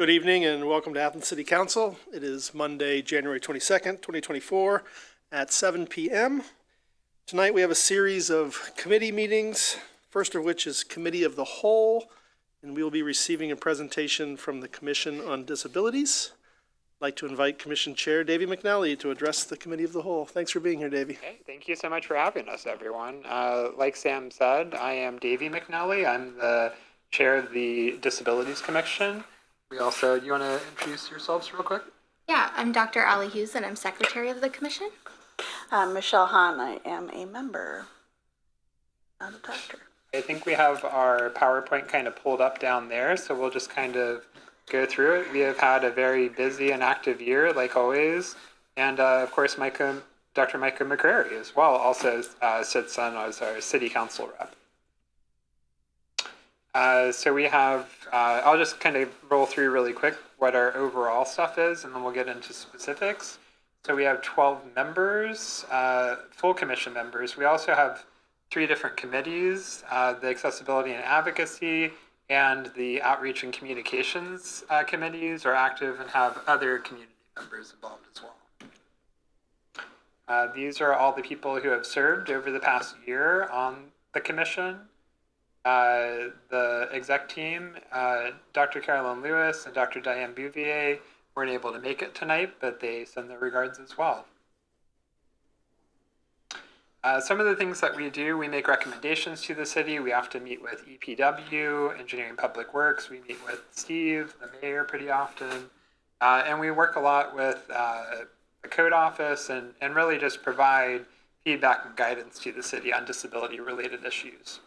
Good evening and welcome to Athens City Council. It is Monday, January 22nd, 2024 at 7 p.m. Tonight we have a series of committee meetings, first of which is Committee of the Whole, and we will be receiving a presentation from the Commission on Disabilities. I'd like to invite Commission Chair Davey McNally to address the Committee of the Whole. Thanks for being here, Davey. Okay, thank you so much for having us, everyone. Like Sam said, I am Davey McNally. I'm the Chair of the Disabilities Commission. We also, you want to introduce yourselves real quick? Yeah, I'm Dr. Allie Hughes, and I'm Secretary of the Commission. Michelle Hahn. I am a member, not a doctor. I think we have our PowerPoint kind of pulled up down there, so we'll just kind of go through it. We have had a very busy and active year, like always, and of course, Dr. Micah McCrary as well also sits on as our City Council rep. So we have, I'll just kind of roll through really quick what our overall stuff is, and then we'll get into specifics. So we have 12 members, full commission members. We also have 3 different committees, the Accessibility and Advocacy and the Outreach and Communications committees are active and have other community members involved as well. These are all the people who have served over the past year on the commission. The exec team, Dr. Carolyn Lewis and Dr. Diane Bouvier weren't able to make it tonight, but they send their regards as well. Some of the things that we do, we make recommendations to the city. We have to meet with EPW, Engineering Public Works. We meet with Steve, the mayor, pretty often. And we work a lot with the code office and really just provide feedback and guidance to the city on disability-related issues.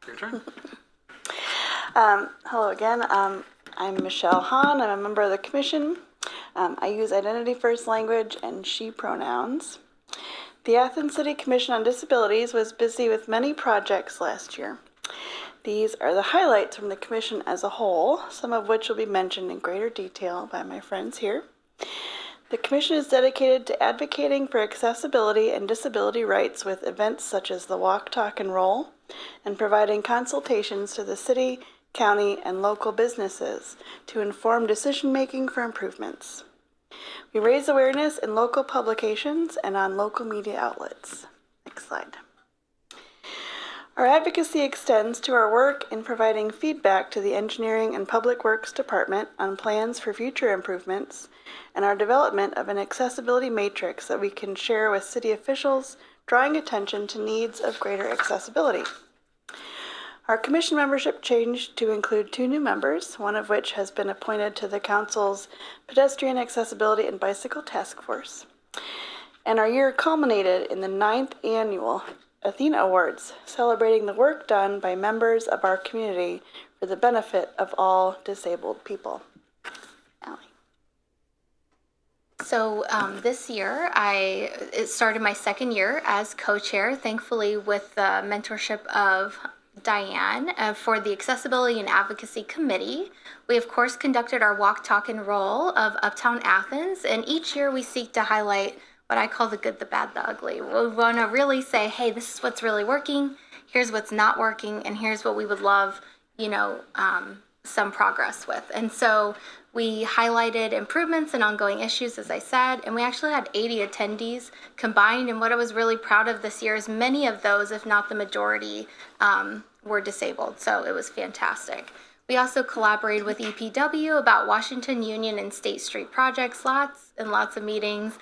Your turn. Hello again. I'm Michelle Hahn. I'm a member of the commission. I use identity first language and she pronouns. The Athens City Commission on Disabilities was busy with many projects last year. These are the highlights from the commission as a whole, some of which will be mentioned in greater detail by my friends here. The commission is dedicated to advocating for accessibility and disability rights with events such as the Walk, Talk, and Roll, and providing consultations to the city, county, and local businesses to inform decision-making for improvements. We raise awareness in local publications and on local media outlets. Next slide. Our advocacy extends to our work in providing feedback to the Engineering and Public Works Department on plans for future improvements and our development of an accessibility matrix that we can share with city officials, drawing attention to needs of greater accessibility. Our commission membership changed to include 2 new members, one of which has been appointed to the council's Pedestrian Accessibility and Bicycle Task Force. And our year culminated in the 9th annual Athena Awards, celebrating the work done by members of our community for the benefit of all disabled people. Allie. So this year, it started my 2nd year as co-chair, thankfully with the mentorship of Diane for the Accessibility and Advocacy Committee. We, of course, conducted our Walk, Talk, and Roll of Uptown Athens, and each year we seek to highlight what I call the good, the bad, the ugly. We want to really say, hey, this is what's really working, here's what's not working, and here's what we would love, some progress with. And so we highlighted improvements and ongoing issues, as I said, and we actually had 80 attendees combined. And what I was really proud of this year is many of those, if not the majority, were disabled. So it was fantastic. We also collaborated with EPW about Washington Union and State Street projects, lots and lots of meetings,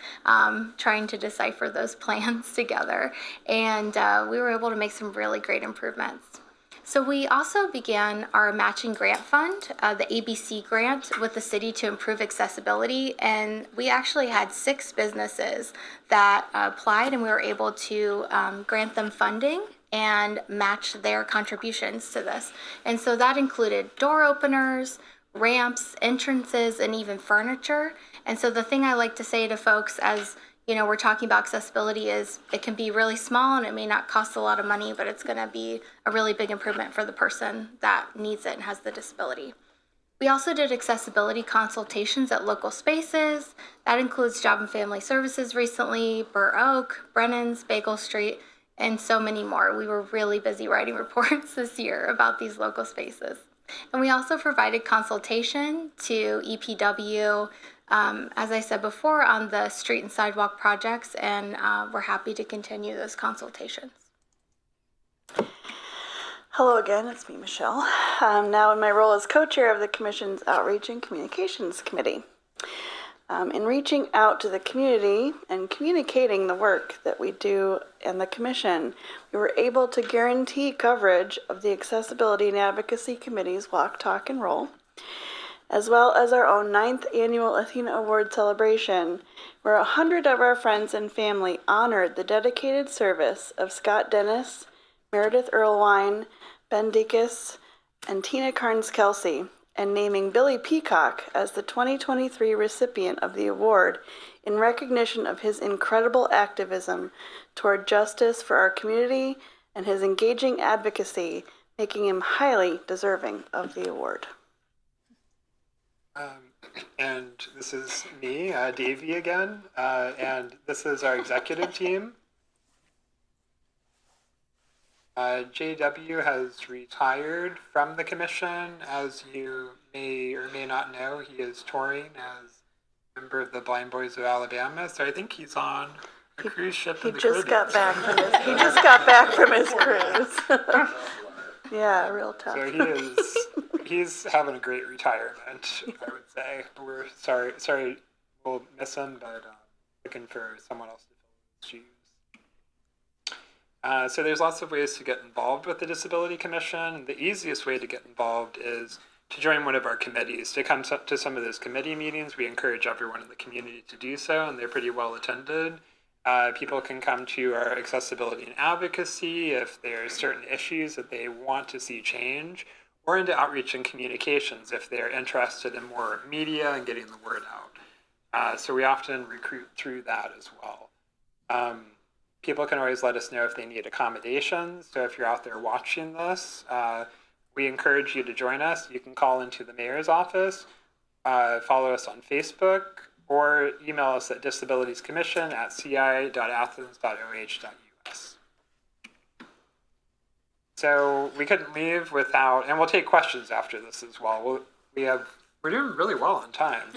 trying to decipher those plans together. And we were able to make some really great improvements. So we also began our matching grant fund, the ABC grant, with the city to improve accessibility. And we actually had 6 businesses that applied, and we were able to grant them funding and match their contributions to this. And so that included door openers, ramps, entrances, and even furniture. And so the thing I like to say to folks as we're talking about accessibility is it can be really small and it may not cost a lot of money, but it's going to be a really big improvement for the person that needs it and has the disability. We also did accessibility consultations at local spaces. That includes Job and Family Services recently, Burr Oak, Brennan's, Bagel Street, and so many more. We were really busy writing reports this year about these local spaces. And we also provided consultation to EPW, as I said before, on the street and sidewalk projects, and we're happy to continue those consultations. Hello again, it's me, Michelle. Now in my role as co-chair of the Commission's Outreach and Communications Committee. In reaching out to the community and communicating the work that we do in the Commission, we were able to guarantee coverage of the Accessibility and Advocacy Committee's Walk, Talk, and Roll, as well as our own 9th Annual Athena Award celebration, where 100 of our friends and family honored the dedicated service of Scott Dennis, Meredith Earlwine, Ben Dickus, and Tina Carnes-Kelsey, and naming Billy Peacock as the 2023 recipient of the award in recognition of his incredible activism toward justice for our community and his engaging advocacy, making him highly deserving of the award. And this is me, Davey again, and this is our executive team. JW has retired from the commission. As you may or may not know, he is touring as a member of the Blind Boys of Alabama. So I think he's on a cruise ship in the Caribbean. He just got back from his cruise. Yeah, real tough. So he's having a great retirement, I would say. We're sorry, we'll miss him, but looking for someone else to fill his shoes. So there's lots of ways to get involved with the Disability Commission. The easiest way to get involved is to join one of our committees. To come to some of those committee meetings, we encourage everyone in the community to do so, and they're pretty well attended. People can come to our accessibility and advocacy if there's certain issues that they want to see change, or into outreach and communications if they're interested in more media and getting the word out. So we often recruit through that as well. People can always let us know if they need accommodations. So if you're out there watching this, we encourage you to join us. You can call into the mayor's office, follow us on Facebook, or email us at disabilitiescommission@ci.athens.oh.us. So we couldn't leave without, and we'll take questions after this as well. We're doing really well on time.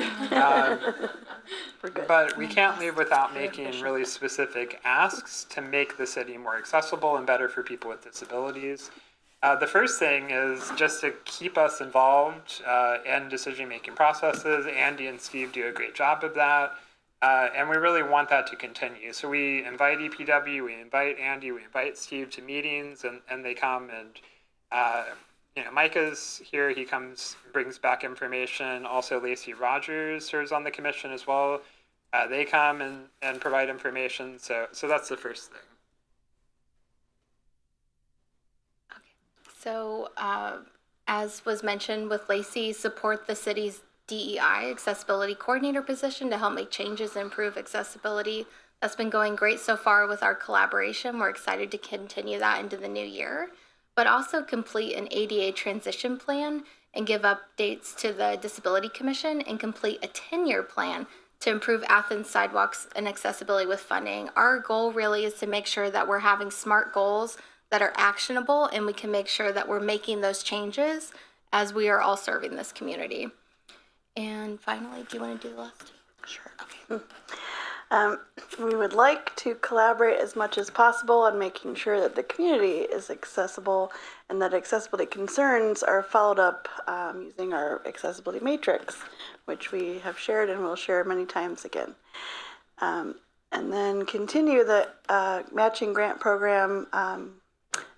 We're good. But we can't leave without making really specific asks to make the city more accessible and better for people with disabilities. The first thing is just to keep us involved in decision-making processes. Andy and Steve do a great job of that, and we really want that to continue. So we invite EPW, we invite Andy, we invite Steve to meetings, and they come and Micah's here. He comes, brings back information. Also, Lacey Rogers serves on the commission as well. They come and provide information. So that's the first thing. So, as was mentioned with Lacey, support the city's DEI accessibility coordinator position to help make changes and improve accessibility. That's been going great so far with our collaboration. We're excited to continue that into the new year, but also complete an ADA transition plan and give updates to the Disability Commission and complete a 10-year plan to improve Athens sidewalks and accessibility with funding. Our goal really is to make sure that we're having smart goals that are actionable, and we can make sure that we're making those changes as we are all serving this community. And finally, do you want to do the last? Sure. Okay. We would like to collaborate as much as possible on making sure that the community is accessible and that accessibility concerns are followed up using our accessibility matrix, which we have shared and will share many times again. And then continue the matching grant program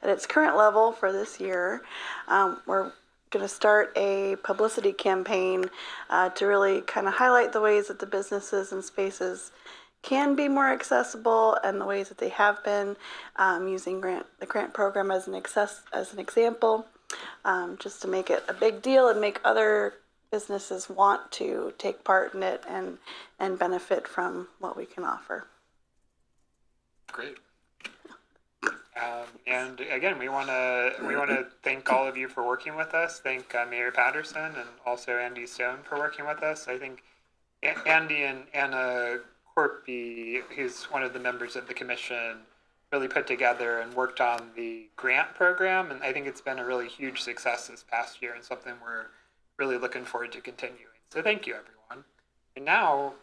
at its current level for this year. We're going to start a publicity campaign to really kind of highlight the ways that the businesses and spaces can be more accessible and the ways that they have been, using the grant program as an example, just to make it a big deal and make other businesses want to take part in it and benefit from what we can offer. Great. And again, we want to thank all of you for working with us. Thank Mayor Patterson and also Andy Stone for working with us. I think Andy and Anna Corpy, who's one of the members of the commission, really put together and worked on the grant program. And I think it's been a really huge success this past year and something we're really looking forward to continuing. So thank you, everyone. And now,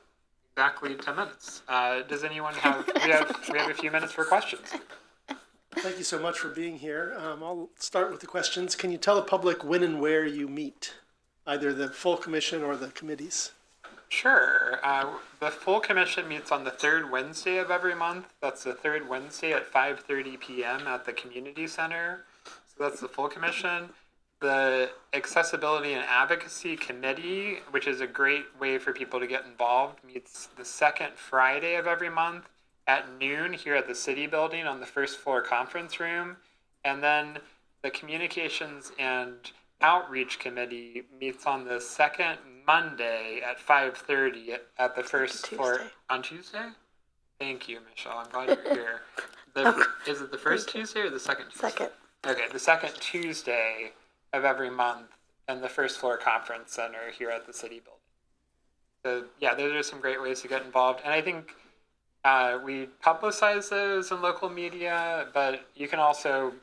exactly 10 minutes. Does anyone have, we have a few minutes for questions. Thank you so much for being here. I'll start with the questions. Can you tell the public when and where you meet, either the full commission or the committees? Sure. The full commission meets on the third Wednesday of every month. That's the third Wednesday at 5:30 p.m. at the community center. So that's the full commission. The Accessibility and Advocacy Committee, which is a great way for people to get involved, meets the second Friday of every month at noon here at the city building on the first floor conference room. And then the Communications and Outreach Committee meets on the second Monday at 5:30 at the first floor on Tuesday. Thank you, Michelle. I'm glad you're here. Is it the first Tuesday or the second Tuesday? Second. Okay, the second Tuesday of every month in the first floor conference center here at the city building. So yeah, those are some great ways to get involved. And I think we publicize those in local media, but you can also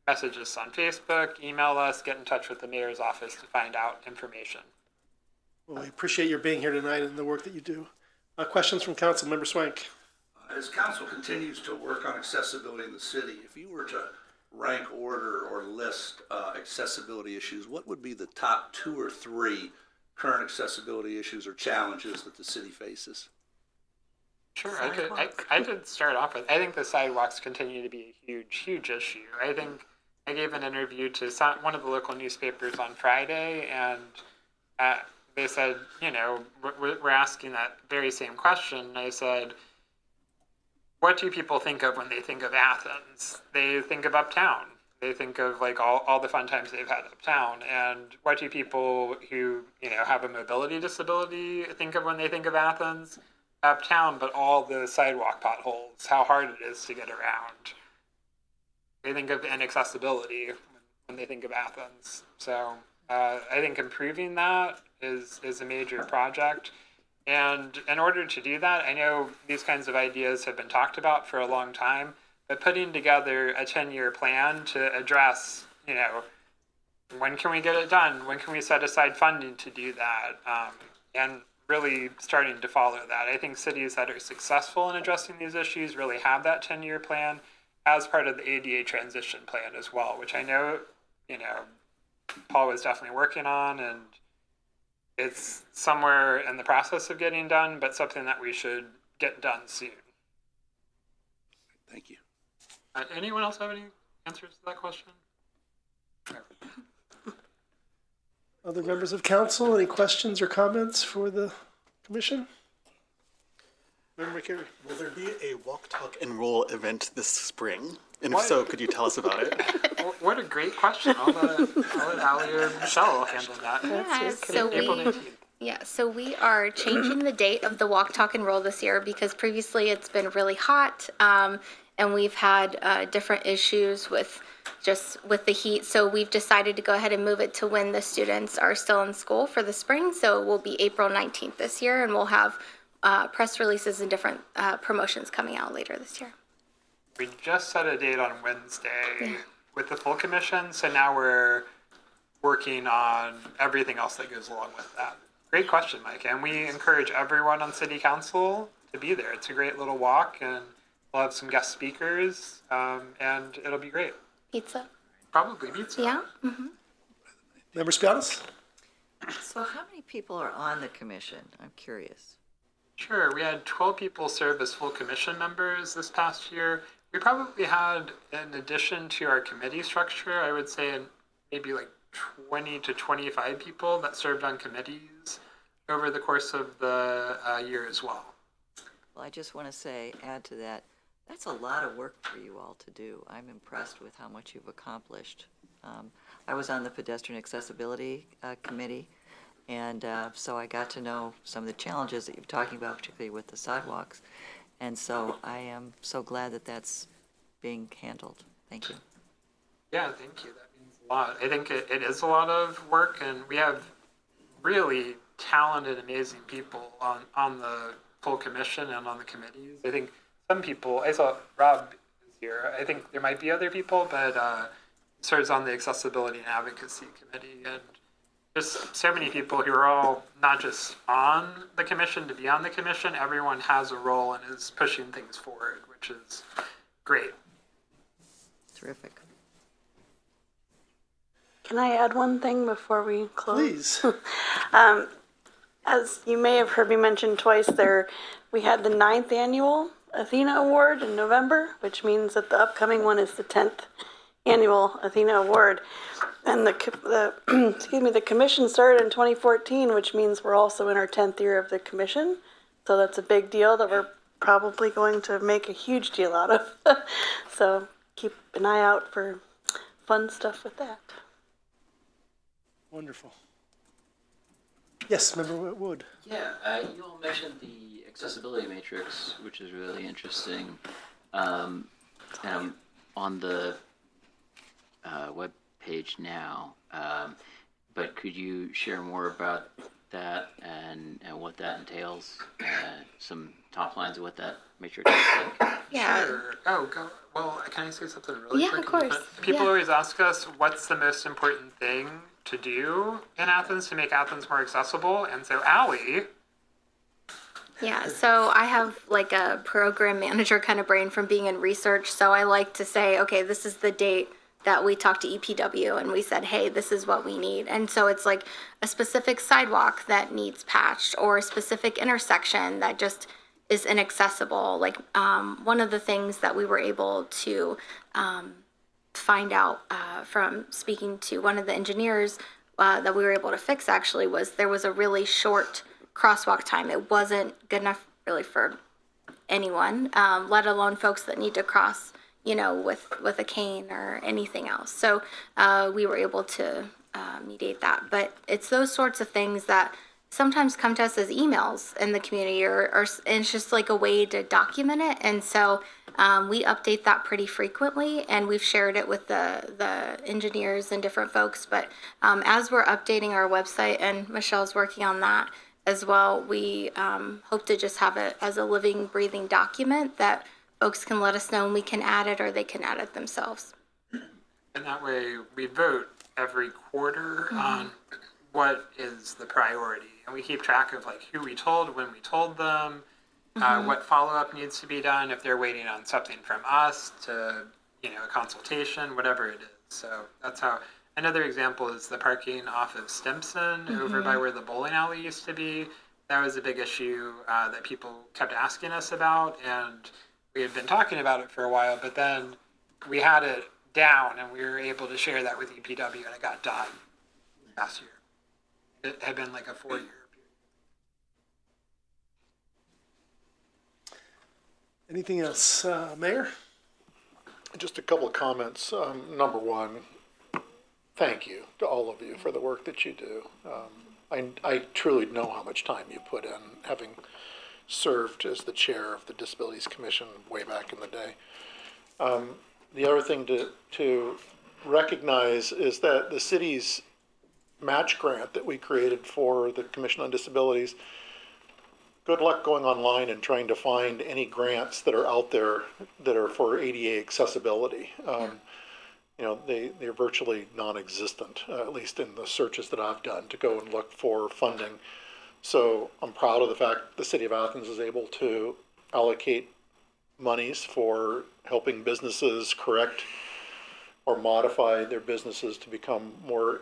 message us on Facebook, email us, get in touch with the mayor's office to find out information. Well, we appreciate your being here tonight and the work that you do. Questions from council, Member Swank. As council continues to work on accessibility in the city, if you were to rank, order, or list accessibility issues, what would be the top 2 or 3 current accessibility issues or challenges that the city faces? Sure, I could start off with, I think the sidewalks continue to be a huge issue. I think I gave an interview to one of the local newspapers on Friday, and they said, you know, we're asking that very same question. And I said, what do people think of when they think of Athens? They think of uptown. They think of like all the fun times they've had uptown. And what do people who, you know, have a mobility disability think of when they think of Athens? Uptown, but all the sidewalk potholes, how hard it is to get around. They think of inaccessibility when they think of Athens. So I think improving that is a major project. And in order to do that, I know these kinds of ideas have been talked about for a long time, but putting together a 10-year plan to address, you know, when can we get it done? When can we set aside funding to do that? And really starting to follow that. I think cities that are successful in addressing these issues really have that 10-year plan as part of the ADA transition plan as well, which I know, you know, Paul was definitely working on, and it's somewhere in the process of getting done, but something that we should get done soon. Thank you. Anyone else have any answers to that question? Other members of council, any questions or comments for the commission? Member McCary. Will there be a walk, talk, and roll event this spring? And What? if so, could you tell us about it? What a great question. I'll let Ali or Michelle handle that. Yeah, so April we 19th. so we are changing the date of the walk, talk, and roll this year because previously it's been really hot, and we've had different issues with the heat. So we've decided to go ahead and move it to when the students are still in school for the spring. So it will be April 19th this year, and we'll have press releases and different promotions coming out later this year. We just set a date on Wednesday with the full commission, so now we're working on everything else that goes along with that. Great question, Mike, and we encourage everyone on city council to be there. It's a great little walk, and we'll have some guest speakers, and it'll be great. Pizza. Probably pizza. Yeah. Mm-hmm. Member Spianis? So how many people are on the commission? I'm curious. Sure, we had 12 people serve as full commission members this past year. We probably had, in addition to our committee structure, I would say maybe like 20 to 25 people that served on committees over the course of the year as well. Well, I just want to say, add to that, that's a lot of work for you all to do. I'm impressed with how much you've accomplished. I was on the Pedestrian Accessibility Committee, and so I got to know some of the challenges that you're talking about, particularly with the sidewalks. And so I am so glad that that's being handled. Thank you. Yeah, thank you. That means a lot. I think it is a lot of work, and we have really talented, amazing people on the full commission and on the committees. I think some people, I saw Rob is year. I think there might be other people, but serves on the Accessibility and Advocacy Committee, and just so many people who are all not just on the commission to be on the commission. Everyone has a role and is pushing things forward, which is great. Terrific. Can I add one thing before we close? Please. As you may have heard me mention twice there, we had the 9th annual Athena Award in November, which means that the upcoming one is the 10th annual Athena Award. And the commission started in 2014, which means we're also in our 10th year of the commission. So that's a big deal that we're probably going to make a huge deal out of. So keep an eye out for fun stuff with that. Wonderful. Yes, Member Wood. Yeah, you all mentioned the accessibility matrix, which is really interesting. And I'm on the web page now, but could you share more about that and what that entails? Some top lines of what that matrix looks like? Yeah. Sure. Oh, go. Well, can I say something really Yeah, quick? of course. People Yeah. always ask us, what's the most important thing to do in Athens to make Athens more accessible? And so, Allie, Yeah, so I have like a program manager kind of brain from being in research. So I like to say, okay, this is the date that we talked to EPW and we said, hey, this is what we need. And so it's like a specific sidewalk that needs patched or a specific intersection that just is inaccessible. Like one of the things that we were able to find out from speaking to one of the engineers that we were able to fix actually was there was a really short crosswalk time. It wasn't good enough really for anyone, let alone folks that need to cross, you know, with a cane or anything else. So we were able to mediate that. But it's those sorts of things that sometimes come to us as emails in the community, or and it's just like a way to document it. And so we update that pretty frequently, and we've shared it with the engineers and different folks. But as we're updating our website, and Michelle's working on that as well, we hope to just have it as a living, breathing document that folks can let us know and we can add it, or they can add it themselves. and that way we vote every quarter on what is the priority. And we keep track of like who we told, when we told them, what follow-up needs to be done, if they're waiting on something from us to, you know, a consultation, whatever it is. So that's how. Another example is the parking off of Stimson over by where the bowling alley used to be. That was a big issue that people kept asking us about, and we had been talking about it for a while, but then we had it down and we were able to share that with EPW, and it got done last year. It had been like a 4-year period. Anything else, Mayor? Just a couple of comments. Number one, thank you to all of you for the work that you do. I truly know how much time you put in, having served as the chair of the Disabilities Commission way back in the day. The other thing to recognize is that the city's match grant that we created for the Commission on Disabilities, good luck going online and trying to find any grants that are out there that are for ADA accessibility. You know, they're virtually non-existent, at least in the searches that I've done to go and look for funding. So I'm proud of the fact the city of Athens is able to allocate monies for helping businesses correct or modify their businesses to become more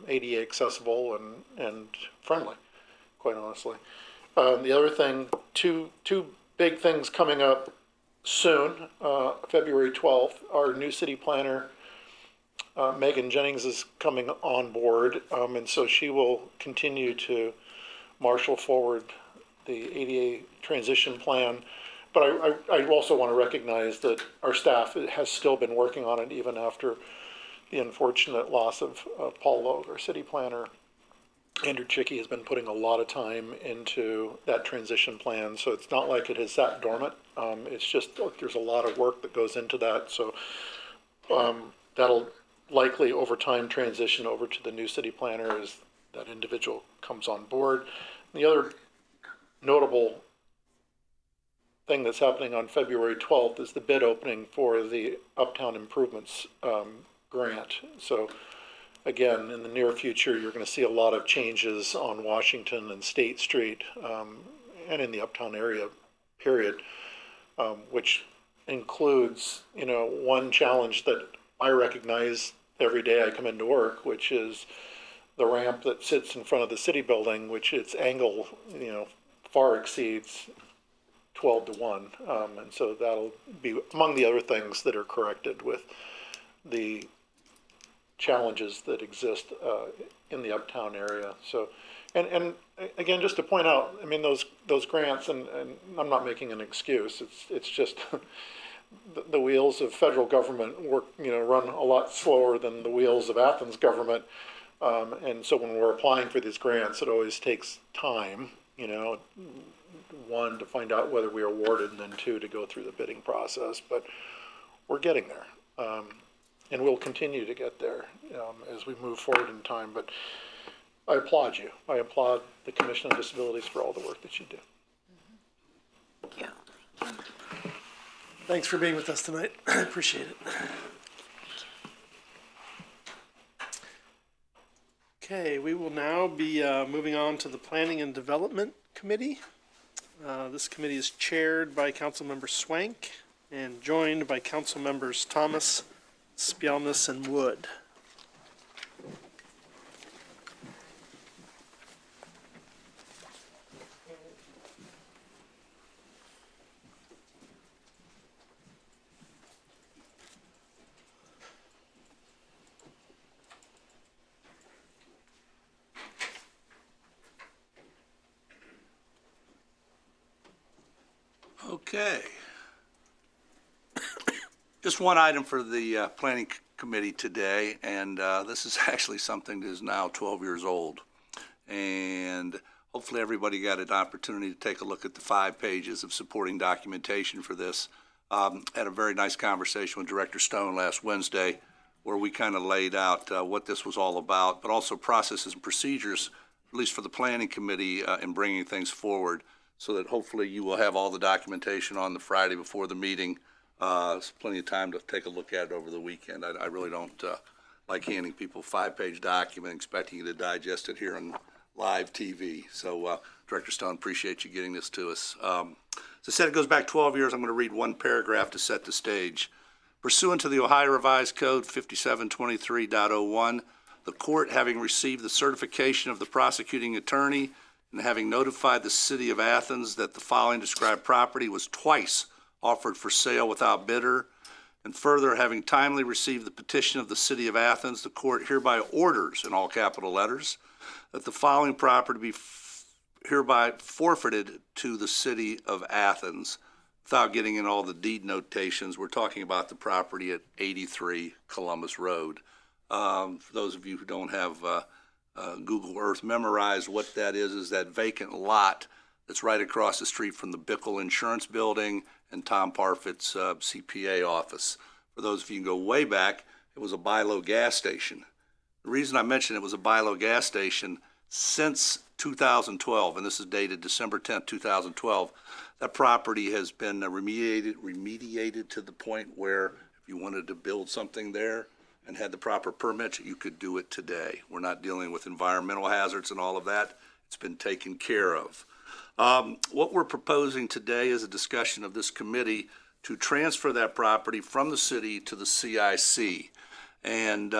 ADA accessible and friendly, quite honestly. The other thing, two big things coming up soon. February 12th, our new city planner, Megan Jennings, is coming on board, and so she will continue to marshal forward the ADA transition plan. But I also want to recognize that our staff has still been working on it even after the unfortunate loss of Paul Logue, our city planner. Andrew Chicky has been putting a lot of time into that transition plan, so it's not like it has sat dormant. It's just there's a lot of work that goes into that. So that'll likely over time transition over to the new city planner as that individual comes on board. The other notable thing that's happening on February 12th is the bid opening for the Uptown Improvements grant. So again, in the near future, you're going to see a lot of changes on Washington and State Street and in the Uptown area, period, which includes, one challenge that I recognize every day I come into work, which is the ramp that sits in front of the city building, which its angle, far exceeds 12 to 1. And so that'll be among the other things that are corrected with the challenges that exist in the Uptown area. So, and again, just to point out, I mean, those grants, and I'm not making an excuse, it's just the wheels of federal government work, run a lot slower than the wheels of Athens government. And so when we're applying for these grants, it always takes time, one, to find out whether we are awarded, and then two, to go through the bidding process. But we're getting there. And we'll continue to get there as we move forward in time. But I applaud you. I applaud the Commission on Disabilities for all the work that you do. Thank you. Thanks for being with us tonight. I appreciate it. Okay, we will now be moving on to the Planning and Development Committee. This committee is chaired by Councilmember Swank and joined by Councilmembers Thomas, Spielness, and Wood. Okay. Just one item for the Planning Committee today, and this is actually something that is now 12 years old. And hopefully everybody got an opportunity to take a look at the 5 pages of supporting documentation for this. Had a very nice conversation with Director Stone last Wednesday, where we kind of laid out what this was all about, but also processes and procedures, at least for the Planning Committee, in bringing things forward, so that hopefully you will have all the documentation on the Friday before the meeting. It's plenty of time to take a look at it over the weekend. I really don't like handing people a 5-page document, expecting you to digest it here on live TV. So, Director Stone, appreciate you getting this to us. As I said, it goes back 12 years. I'm going to read one paragraph to set the stage. Pursuant to the Ohio Revised Code 5723.01, the court, having received the certification of the prosecuting attorney and having notified the City of Athens that the following described property was twice offered for sale without bidder, and further, having timely received the petition of the City of Athens, the court hereby orders, in all capital letters, that the following property be hereby forfeited to the City of Athens. Without getting in all the deed notations, we're talking about the property at 83 Columbus Road. For those of you who don't have Google Earth memorized, what that is that vacant lot that's right across the street from the Bickle Insurance Building and Tom Parfit's CPA office. For those of you who go way back, it was a buy-low gas station. The reason I mentioned it was a buy-low gas station, since 2012, and this is dated December 10th, 2012, that property has been remediated to the point where if you wanted to build something there and had the proper permits, you could do it today. We're not dealing with environmental hazards and all of that. It's been taken care of. What we're proposing today is a discussion of this committee to transfer that property from the city to the CIC. And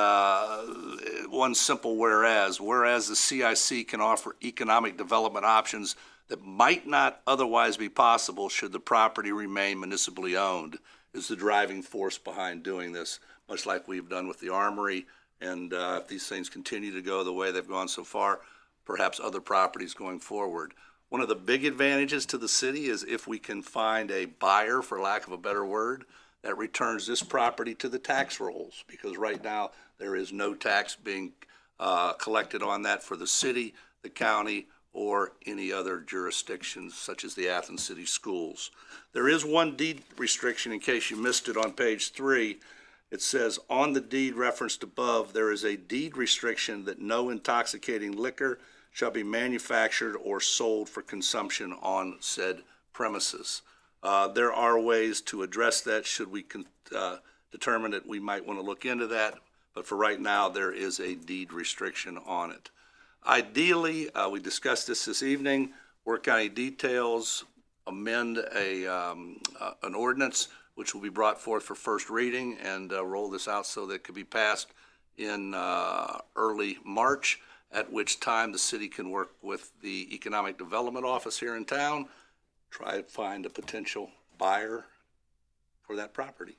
one simple whereas the CIC can offer economic development options that might not otherwise be possible should the property remain municipally owned, is the driving force behind doing this, much like we've done with the Armory. And if these things continue to go the way they've gone so far, perhaps other properties going forward. One of the big advantages to the city is if we can find a buyer, for lack of a better word, that returns this property to the tax rolls, because right now there is no tax being collected on that for the city, the county, or any other jurisdictions such as the Athens City Schools. There is one deed restriction in case you missed it on page 3. It says, on the deed referenced above, there is a deed restriction that no intoxicating liquor shall be manufactured or sold for consumption on said premises. There are ways to address that should we determine that we might want to look into that, but for right now, there is a deed restriction on it. Ideally, we discussed this evening, work out any details, amend an ordinance which will be brought forth for first reading and roll this out so that it could be passed in early March, at which time the city can work with the Economic Development Office here in town, try to find a potential buyer for that property.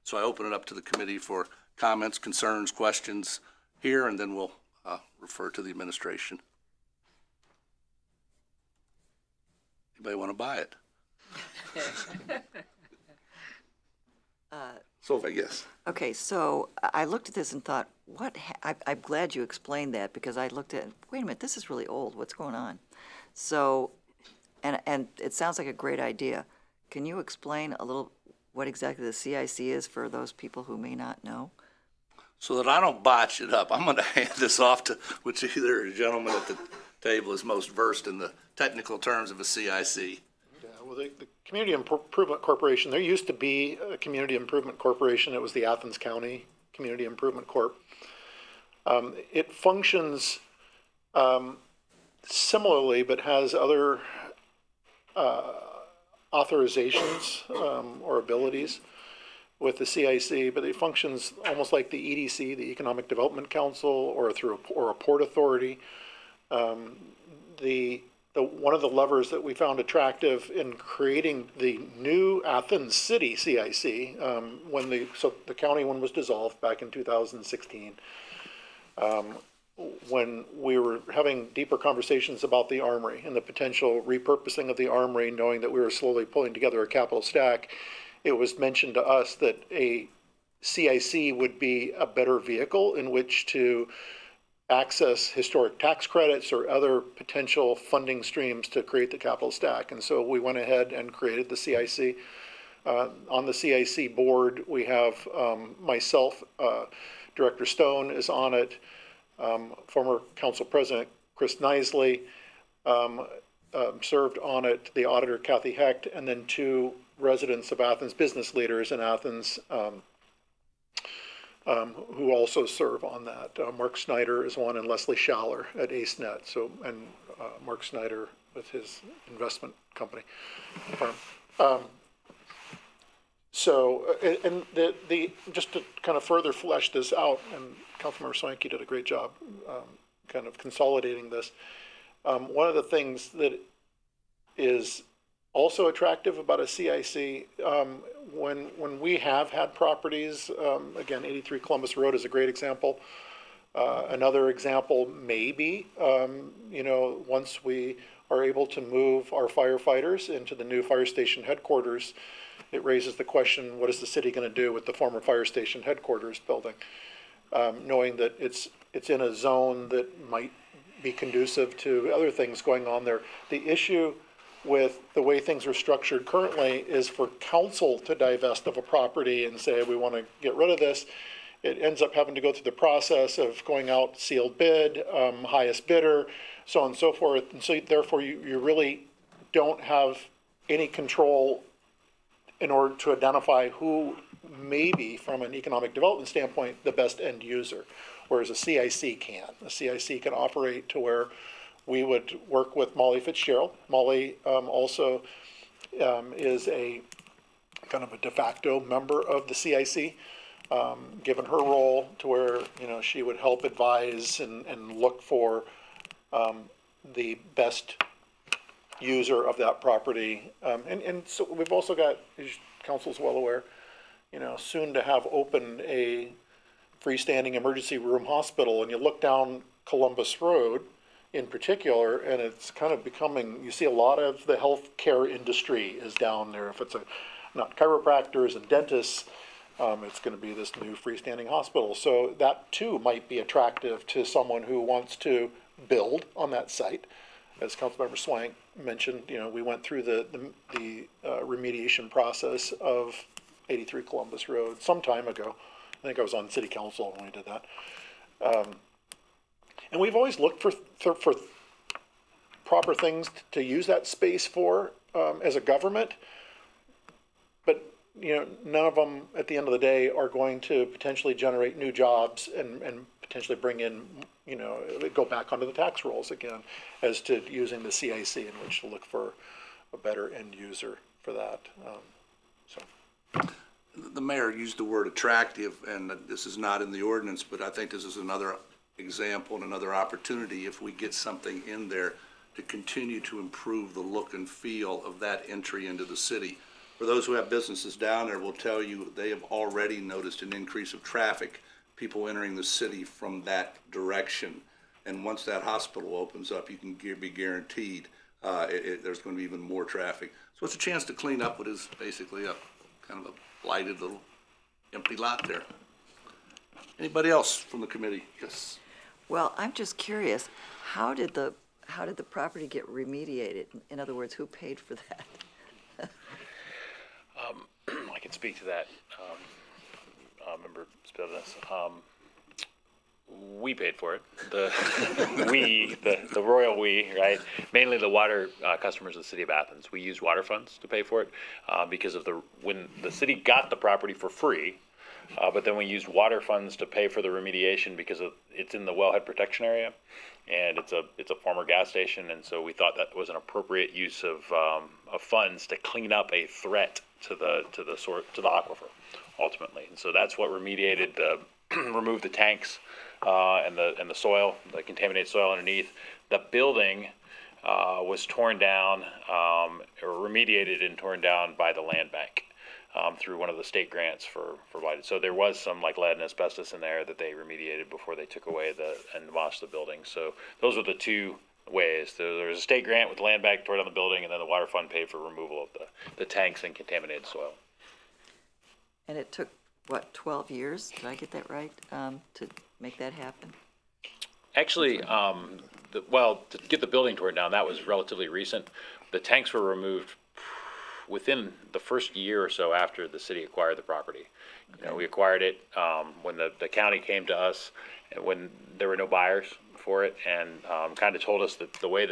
So I open it up to the committee for comments, concerns, questions here, and then we'll refer to the administration. Anybody want to buy it? So I guess. Okay, so I looked at this and thought, I'm glad you explained that, because I looked at, wait a minute, this is really old, what's going on? So, and it sounds like a great idea. Can you explain a little what exactly the CIC is for those people who may not know? So that I don't botch it up, I'm going to hand this off to which either gentleman at the table is most versed in the technical terms of a CIC. Yeah, well, the Community Improvement Corporation, there used to be a Community Improvement Corporation. It was the Athens County Community Improvement Corp. It functions similarly, but has other authorizations or abilities with the CIC, but it functions almost like the EDC, the Economic Development Council, or a port authority. One of the levers that we found attractive in creating the new Athens City CIC, so the county one was dissolved back in 2016, when we were having deeper conversations about the Armory and the potential repurposing of the Armory, knowing that we were slowly pulling together a capital stack, it was mentioned to us that a CIC would be a better vehicle in which to access historic tax credits or other potential funding streams to create the capital stack. And so we went ahead and created the CIC. On the CIC board, we have myself, Director Stone is on it, former council president Chris Nisley served on it, the auditor Kathy Hecht, and then two residents of Athens, business leaders in Athens, who also serve on that. Mark Snyder is one, and Leslie Schaller at AceNet. So, and Mark Snyder with his investment company firm. And the just to kind of further flesh this out, and Councilmember Swanky did a great job kind of consolidating this. One of the things that is also attractive about a CIC, when we have had properties, again, 83 Columbus Road is a great example. Another example may be, once we are able to move our firefighters into the new fire station headquarters, it raises the question, what is the city going to do with the former fire station headquarters building? Knowing that it's in a zone that might be conducive to other things going on there. The issue with the way things are structured currently is for council to divest of a property and say, we want to get rid of this. It ends up having to go through the process of going out sealed bid, highest bidder, so on and so forth. And so therefore you really don't have any control in order to identify who may be, from an economic development standpoint, the best end user, whereas a CIC can. A CIC can operate to where we would work with Molly Fitzgerald. Molly also is a kind of a de facto member of the CIC, given her role to where, she would help advise and look for the best user of that property. And so we've also got, as council's well aware, soon to have open a freestanding emergency room hospital, and you look down Columbus Road in particular, and it's kind of becoming, you see a lot of the healthcare industry is down there. If it's not chiropractors and dentists, it's going to be this new freestanding hospital. So that too might be attractive to someone who wants to build on that site. As Councilmember Swank mentioned, we went through the remediation process of 83 Columbus Road some time ago. I think I was on city council when we did that. And we've always looked for proper things to use that space for as a government. none of them at the end of the day are going to potentially generate new jobs and potentially bring in, go back onto the tax rolls again as to using the CIC in which to look for a better end user for that. The mayor used the word attractive, and this is not in the ordinance, but I think this is another example and another opportunity if we get something in there to continue to improve the look and feel of that entry into the city. For those who have businesses down there, will tell you they have already noticed an increase of traffic, people entering the city from that direction. And once that hospital opens up, you can be guaranteed there's going to be even more traffic. So it's a chance to clean up what is basically a kind of a blighted little empty lot there. Anybody else from the committee? Yes. Well, I'm just curious, how did the property get remediated? In other words, who paid for that? I can speak to that, Member Spilness. We paid for it. The royal we, right? Mainly the water customers of the city of Athens. We used water funds to pay for it because of when the city got the property for free, but then we used water funds to pay for the remediation because it's in the wellhead protection area, and it's a former gas station, and so we thought that was an appropriate use of funds to clean up a threat to the aquifer, ultimately. And so that's what remediated, removed the tanks and the soil, the contaminated soil underneath. The building was torn down or remediated and torn down by the land bank through one of the state grants for provided. So there was some like lead and asbestos in there that they remediated before they took away and demolished the building. So those were the two ways. There was a state grant with the land bank, tore down the building, and then the water fund paid for removal of the tanks and contaminated soil. And it took, what, 12 years? Did I get that right, to make that happen? Actually, to get the building torn down, that was relatively recent. The tanks were removed within the first year or so after the city acquired the property. Okay. We acquired it when the county came to us when there were no buyers for it, and kind of told us that the way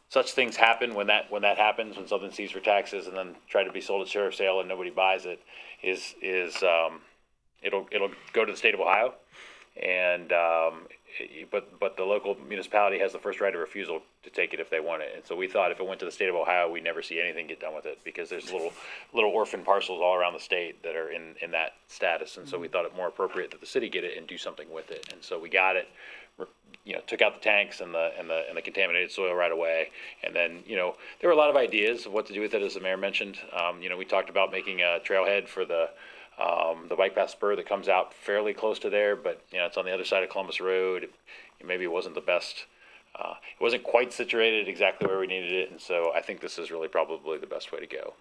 such things happen when that happens, when something seized for taxes and then try to be sold at sheriff's sale and nobody buys it, is it'll go to the state of Ohio, and but the local municipality has the first right of refusal to take it if they want it. And so we thought if it went to the state of Ohio, we'd never see anything get done with it because there's little orphan parcels all around the state that are in that status. And so we thought it more appropriate that the city get it and do something with it. And so we got it. Took out the tanks and the contaminated soil right away, and then there were a lot of ideas of what to do with it, as the mayor mentioned. We talked about making a trailhead for the bike path spur that comes out fairly close to there, but it's on the other side of Columbus Road. Maybe it wasn't the best. It wasn't quite situated exactly where we needed it, and so I think this is really probably the best way to go.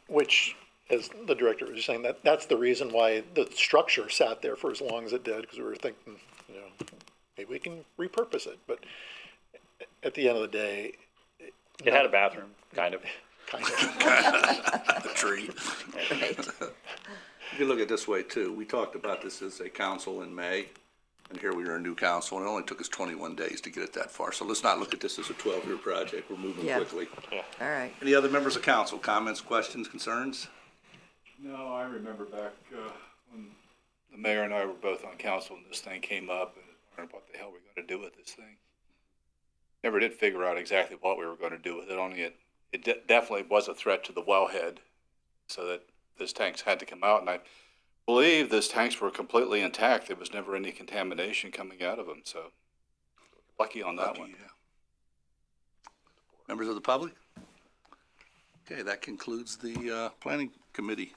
Which, as the director was saying, that's the reason why the structure sat there for as long as it did, because we were thinking, maybe we can repurpose it. But at the end of the day, it had a bathroom, kind of. A tree. Right. You can look at it this way too. We talked about this as a council in May, and here we are a new council, and it only took us 21 days to get it that far. So let's not look at this as a 12-year project. We're moving quickly. Yeah. All right. Any other members of council? Comments, questions, concerns? No, I remember back when the mayor and I were both on council and this thing came up and wondered what the hell we're going to do with this thing. Never did figure out exactly what we were going to do with it, only it definitely was a threat to the wellhead, so that those tanks had to come out. And I believe those tanks were completely intact. There was never any contamination coming out of them, so lucky on that one. Yeah. Members of the public? Okay, that concludes the planning committee.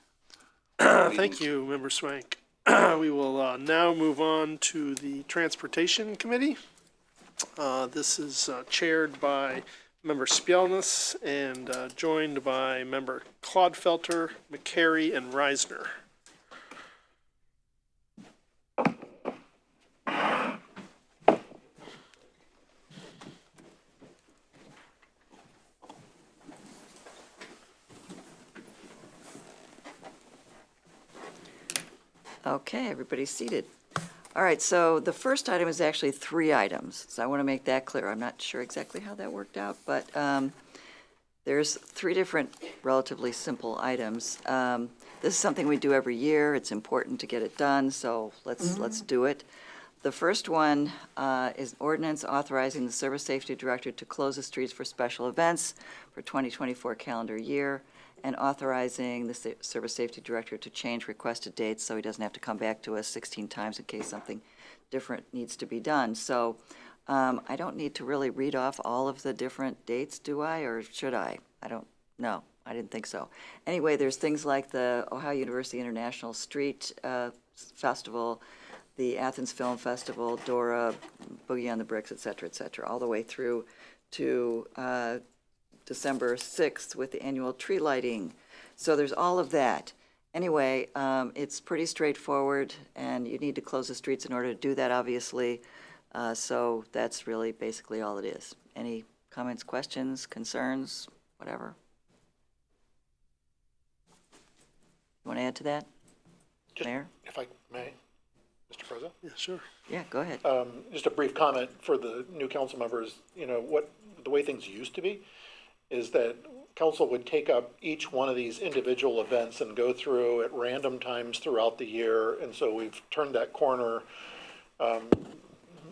Thank you, Member Swank. We will now move on to the Transportation Committee. This is chaired by Member Spjelness and joined by Member Clodfelter, McCary, and Reisner. Okay, everybody's seated. All right, so the first item is actually 3 items, so I want to make that clear. I'm not sure exactly how that worked out, but There's 3 different relatively simple items. This is something we do every year. It's important to get it done, so let's do it. The first one is ordinance authorizing the Service Safety Director to close the streets for special events for 2024 calendar year, and authorizing the Service Safety Director to change requested dates so he doesn't have to come back to us 16 times in case something different needs to be done. So I don't need to really read off all of the different dates, do I, or should I? I don't know. I didn't think so. Anyway, there's things like the Ohio University International Street Festival, the Athens Film Festival, Dora, Boogie on the Bricks, et cetera, all the way through to December 6th with the annual tree lighting. So there's all of that. Anyway, it's pretty straightforward, and you need to close the streets in order to do that, obviously. So that's really basically all it is. Any comments, questions, concerns, whatever? You want to add to that, Just, Mayor? if I may, Mr. President? Yeah, sure. Yeah, go ahead. Just a brief comment for the new council members. You know, the way things used to be is that council would take up each one of these individual events and go through at random times throughout the year. And so we've turned that corner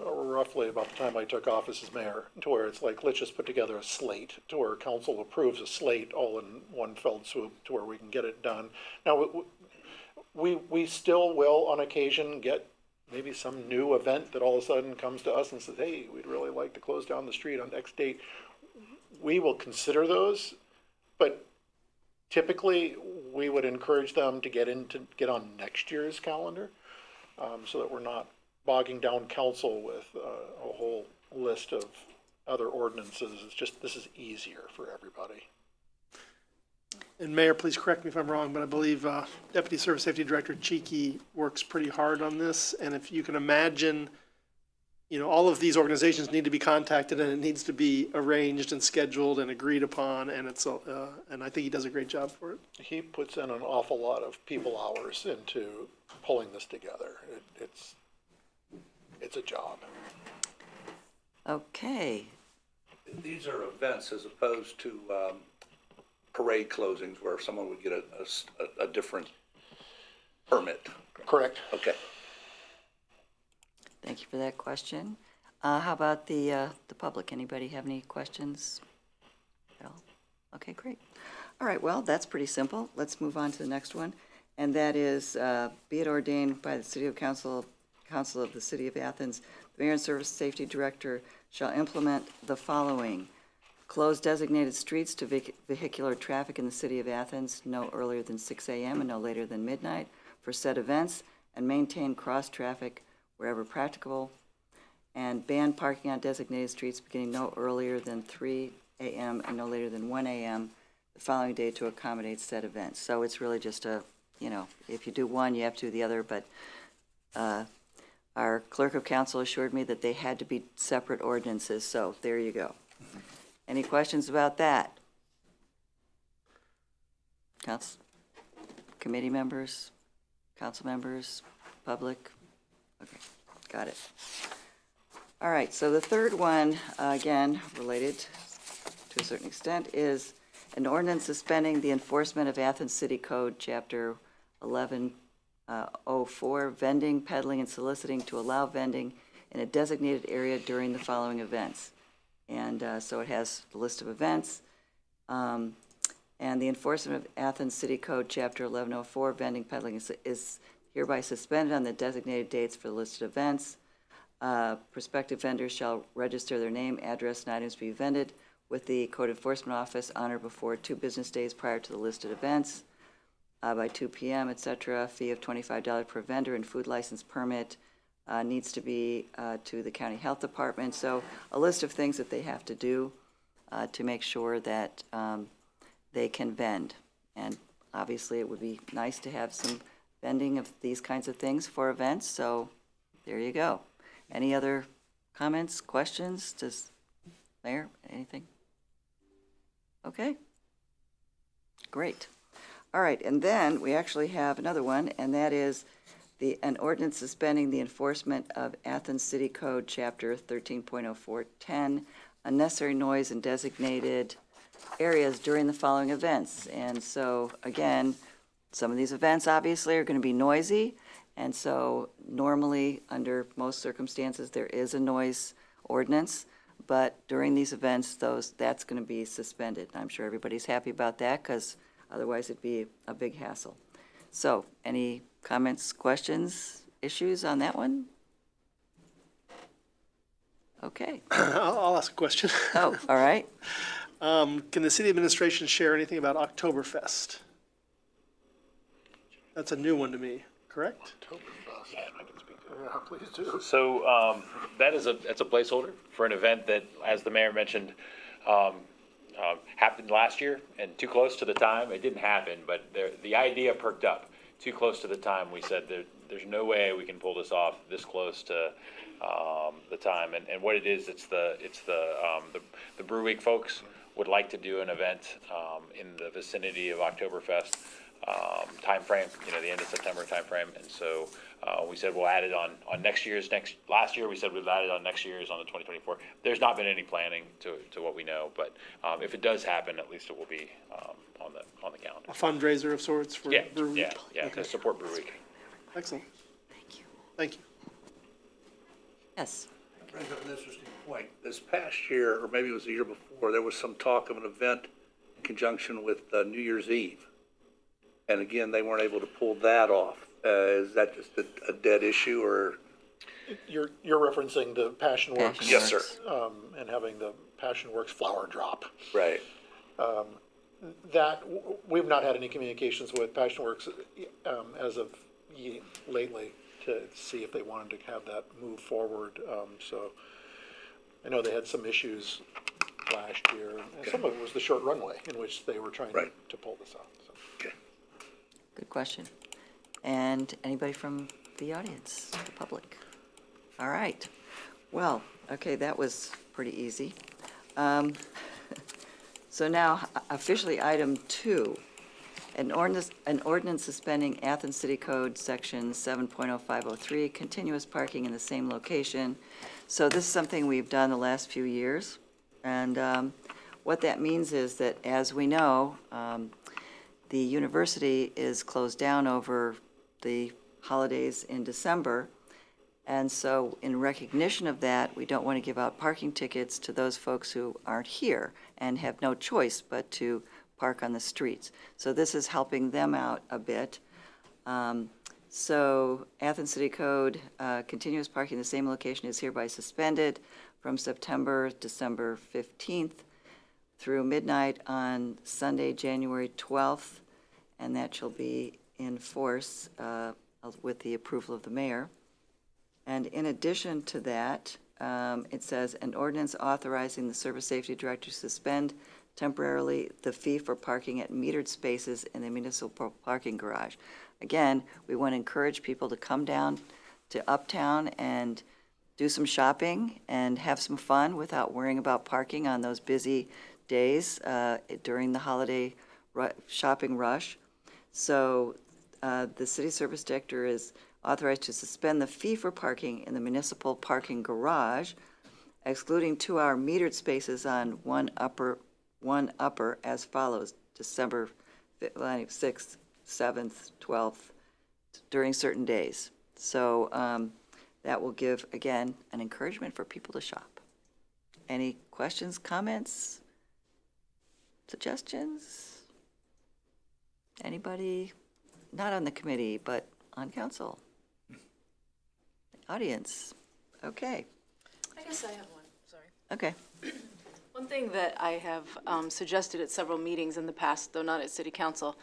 roughly about the time I took office as mayor, to where it's like, let's just put together a slate, to where council approves a slate all in one fell swoop, to where we can get it done. Now, we still will on occasion get maybe some new event that all of a sudden comes to us and says, hey, we'd really like to close down the street on X date. We will consider those, but typically we would encourage them to get on next year's calendar, so that we're not bogging down council with a whole list of other ordinances. It's just, this is easier for everybody. And Mayor, please correct me if I'm wrong, but I believe Deputy Service Safety Director Cheeky works pretty hard on this. And if you can imagine, you know, all of these organizations need to be contacted, and it needs to be arranged and scheduled and agreed upon. And and I think he does a great job for it. He puts in an awful lot of people hours into pulling this together. It's a job. Okay. These are events as opposed to parade closings where someone would get a different permit. Correct. Okay. Thank you for that question. How about the public? Anybody have any questions at all? Okay, great. All right, well, that's pretty simple. Let's move on to the next one. And that is, be it ordained by the City Council of the City of Athens, the Mayor and Service Safety Director shall implement the following: close designated streets to vehicular traffic in the City of Athens no earlier than 6 a.m. and no later than midnight for said events, and maintain cross-traffic wherever practicable, and ban parking on designated streets beginning no earlier than 3 a.m. and no later than 1 a.m. the following day to accommodate said events. So it's really just a, you know, if you do one, you have to do the other, but our clerk of council assured me that they had to be separate ordinances, so there you go. Any questions about that? Council, committee members, council members, public? Okay, got it. All right, so the third one, again, related to a certain extent, is an ordinance suspending the enforcement of Athens City Code, Chapter 1104, vending, peddling, and soliciting to allow vending in a designated area during the following events. And so it has the list of events. And the enforcement of Athens City Code, Chapter 1104, vending, peddling, is hereby suspended on the designated dates for the listed events. Prospective vendors shall register their name, address, and items to be vended with the Code Enforcement Office on or before 2 business days prior to the listed events by 2 p.m., etc. Fee of $25 per vendor, and food license permit needs to be to the county health department. So a list of things that they have to do to make sure that they can vend. And obviously it would be nice to have some vending of these kinds of things for events, so there you go. Any other comments, questions? Does Mayor, anything? Okay. Great. All right, and then we actually have another one, and that is an ordinance suspending the enforcement of Athens City Code, Chapter 13.0410, unnecessary noise in designated areas during the following events. And so, again, some of these events obviously are going to be noisy. And so normally, under most circumstances, there is a noise ordinance. But during these events, that's going to be suspended. I'm sure everybody's happy about that because otherwise it'd be a big hassle. So any comments, questions, issues on that one? Okay. I'll ask a question. Oh, all right. Can the city administration share anything about Oktoberfest? That's a new one to me, correct? Yeah, please do. So that's a placeholder for an event that, as the mayor mentioned, happened last year and too close to the time. It didn't happen, but the idea perked up. Too close to the time, we said there's no way we can pull this off this close to the time. And what it is, it's the Brew Week folks would like to do an event in the vicinity of Oktoberfest timeframe, the end of September timeframe. And so we said we'll add it on last year we said we'd add it on next year's on the 2024. There's not been any planning to what we know, but if it does happen, at least it will be on the calendar. A fundraiser of sorts for Brew Week? Yeah, to support Brew Week. Excellent. Thank you. Thank you. Yes. That brings up an interesting point. This past year, or maybe it was the year before, there was some talk of an event in conjunction with New Year's Eve. And again, they weren't able to pull that off. Is that just a dead issue, or? You're referencing the Passion Works. Passion Yes, sir. And having the Passion Works flower drop. Right. That, we've not had any communications with Passion Works as of lately to see if they wanted to have that move forward. So I know they had some issues last year, and some of it was the short runway in which they were trying to pull this off. So. Okay. Good question. And anybody from the audience, the public? All right. Well, okay, that was pretty easy. So now, officially, item 2, an ordinance suspending Athens City Code Section 7.0503, continuous parking in the same location. So this is something we've done the last few years. And what that means is that, as we know, the university is closed down over the holidays in December. And so in recognition of that, we don't want to give out parking tickets to those folks who aren't here and have no choice but to park on the streets. So this is helping them out a bit. So Athens City Code, continuous parking in the same location is hereby suspended from December 15th through midnight on Sunday, January 12th, and that shall be in force with the approval of the mayor. And in addition to that, it says an ordinance authorizing the Service Safety Director to suspend temporarily the fee for parking at metered spaces in the municipal parking garage. Again, we want to encourage people to come down to Uptown and do some shopping and have some fun without worrying about parking on those busy days during the holiday shopping rush. So the city service director is authorized to suspend the fee for parking in the municipal parking garage, excluding 2-hour metered spaces on one upper as follows: December 6th, 7th, 12th, during certain days. So that will give, again, an encouragement for people to shop. Any questions, comments, suggestions? Anybody, not on the committee, but on council? Audience? Okay. I guess I have one, sorry. Okay. One thing that I have suggested at several meetings in the past, though not at city council,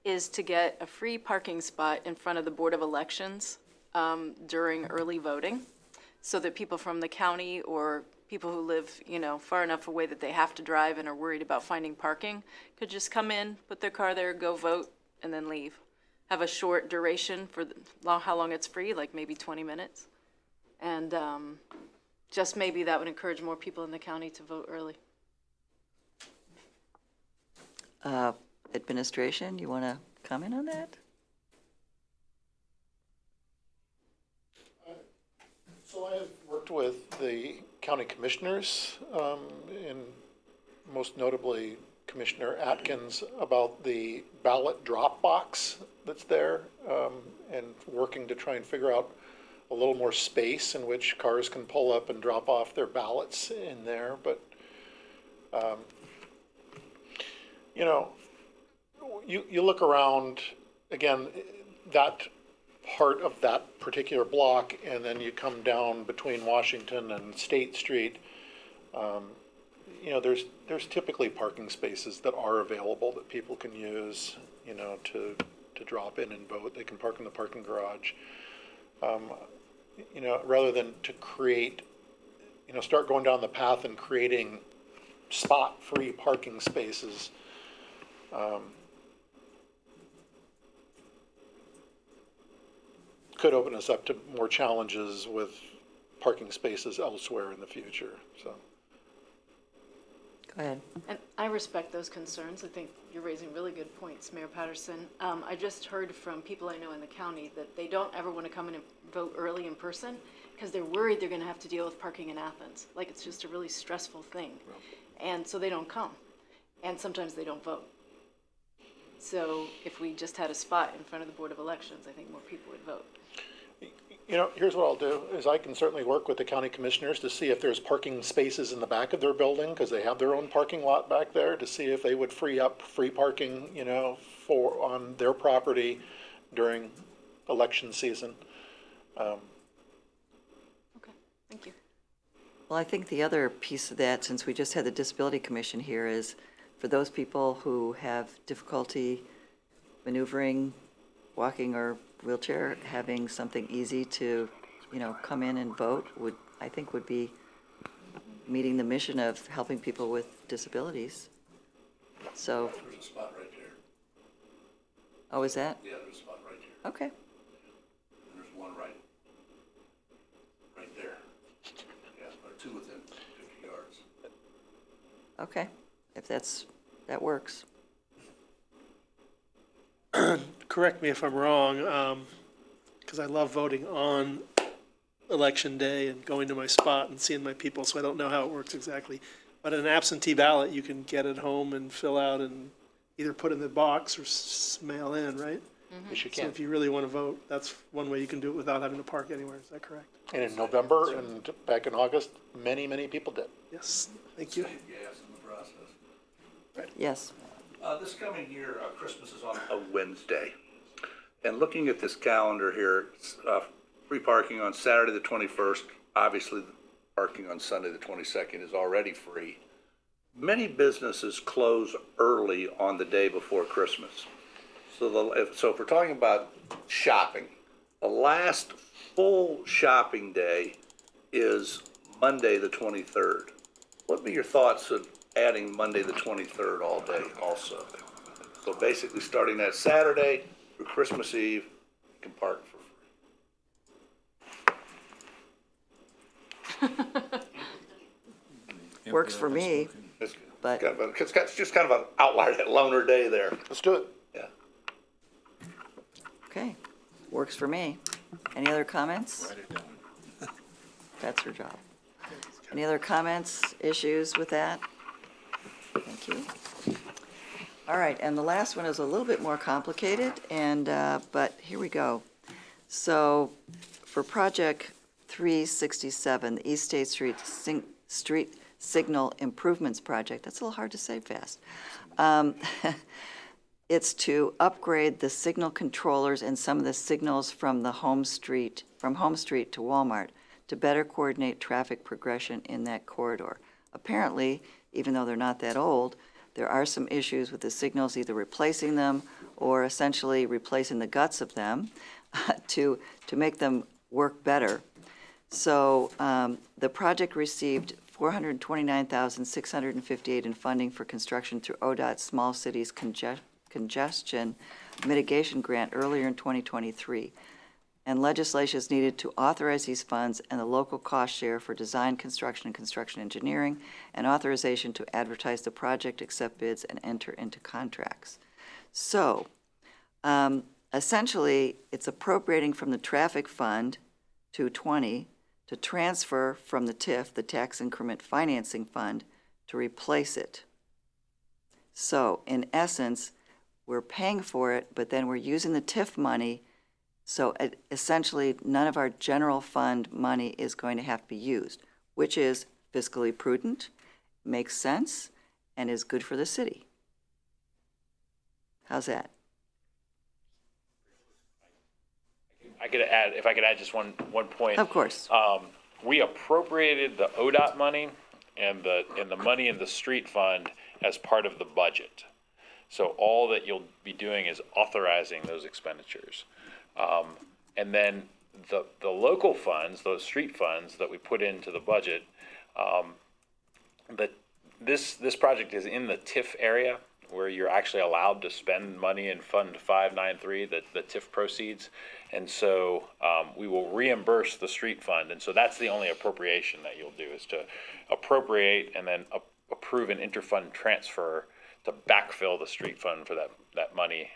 is to get a free parking spot in front of the Board of Elections during early voting, so that people from the county or people who live, far enough away that they have to drive and are worried about finding parking could just come in, put their car there, go vote, and then leave. Have a short duration for how long it's free, like maybe 20 minutes. And just maybe that would encourage more people in the county to vote early. Administration, you want to comment on that? So I have worked with the county commissioners, and most notably Commissioner Atkins about the ballot drop box that's there, and working to try and figure out a little more space in which cars can pull up and drop off their ballots in there. But, you know, you look around, again, that part of that particular block, and then you come down between Washington and State Street, you know, there's typically parking spaces that are available that people can use, you know, to drop in and vote. They can park in the parking garage. You know, rather than to create, you know, start going down the path and creating spot-free parking spaces. Could open us up to more challenges with parking spaces elsewhere in the future, so. Go ahead. And I respect those concerns. I think you're raising really good points, Mayor Patterson. I just heard from people I know in the county that they don't ever want to come in and vote early in person because they're worried they're going to have to deal with parking in Athens. Like, it's just a really stressful thing. And so they don't come. And sometimes they don't vote. So if we just had a spot in front of the Board of Elections, I think more people would vote. You know, here's what I'll do, is I can certainly work with the county commissioners to see if there's parking spaces in the back of their building, because they have their own parking lot back there, to see if they would free up free parking, you know, on their property during election season. Okay, thank you. Well, I think the other piece of that, since we just had the Disability Commission here, is for those people who have difficulty maneuvering, walking or wheelchair, having something easy to, you know, come in and vote would, I think, would be meeting the mission of helping people with disabilities. So. There's a spot right there. Oh, is that? Yeah, there's a spot right there. Okay. And there's one right there. Yeah, or two within 50 yards. Okay. If that works. Correct me if I'm wrong, because I love voting on election day and going to my spot and seeing my people, so I don't know how it works exactly. But an absentee ballot, you can get at home and fill out and either put in the box or mail in, right? Yes, you So can. if you really want to vote, that's one way you can do it without having to park anywhere. Is that correct? And in November and back in August, many, many people did. Yes, thank you. Save gas in the process. Yes. This coming year, Christmas is on a Wednesday. And looking at this calendar here, it's, free parking on Saturday the 21st. Obviously, the parking on Sunday the 22nd is already free. Many businesses close early on the day before Christmas. So if we're talking about shopping, the last full shopping day is Monday the 23rd. What would be your thoughts of adding Monday the 23rd all day also? So basically starting that Saturday through Christmas Eve, you can park for free. Works for me. But- It's just kind of an outlier, that loner day there. Let's do it. Yeah. Okay. Works for me. Any other comments? Write it down. That's her job. Any other comments, issues with that? Thank you. All right, and the last one is a little bit more complicated, and but here we go. So for project 367, the East State Street Signal Improvements Project, that's a little hard to say fast. It's to upgrade the signal controllers and some of the signals from Home Street to Walmart to better coordinate traffic progression in that corridor. Apparently, even though they're not that old, there are some issues with the signals, either replacing them or essentially replacing the guts of them to make them work better. So the project received $429,658 in funding for construction through ODOT's Small Cities Congestion Mitigation Grant earlier in 2023. And legislation is needed to authorize these funds and the local cost share for design, construction, and construction engineering, and authorization to advertise the project, accept bids, and enter into contracts. So, essentially, it's appropriating from the traffic fund, 220, to transfer from the TIF, the Tax Increment Financing Fund, to replace it. So in essence, we're paying for it, but then we're using the TIF money. So essentially, none of our general fund money is going to have to be used, which is fiscally prudent, makes sense, and is good for the city. How's that? If I could add just one point. Of course. We appropriated the ODOT money and the money in the street fund as part of the budget. So all that you'll be doing is authorizing those expenditures. And then the local funds, those street funds that we put into the budget, this project is in the TIF area where you're actually allowed to spend money in Fund 593, the TIF proceeds. And so we will reimburse the street fund. And so that's the only appropriation that you'll do, is to appropriate and then approve an interfund transfer to backfill the street fund for that money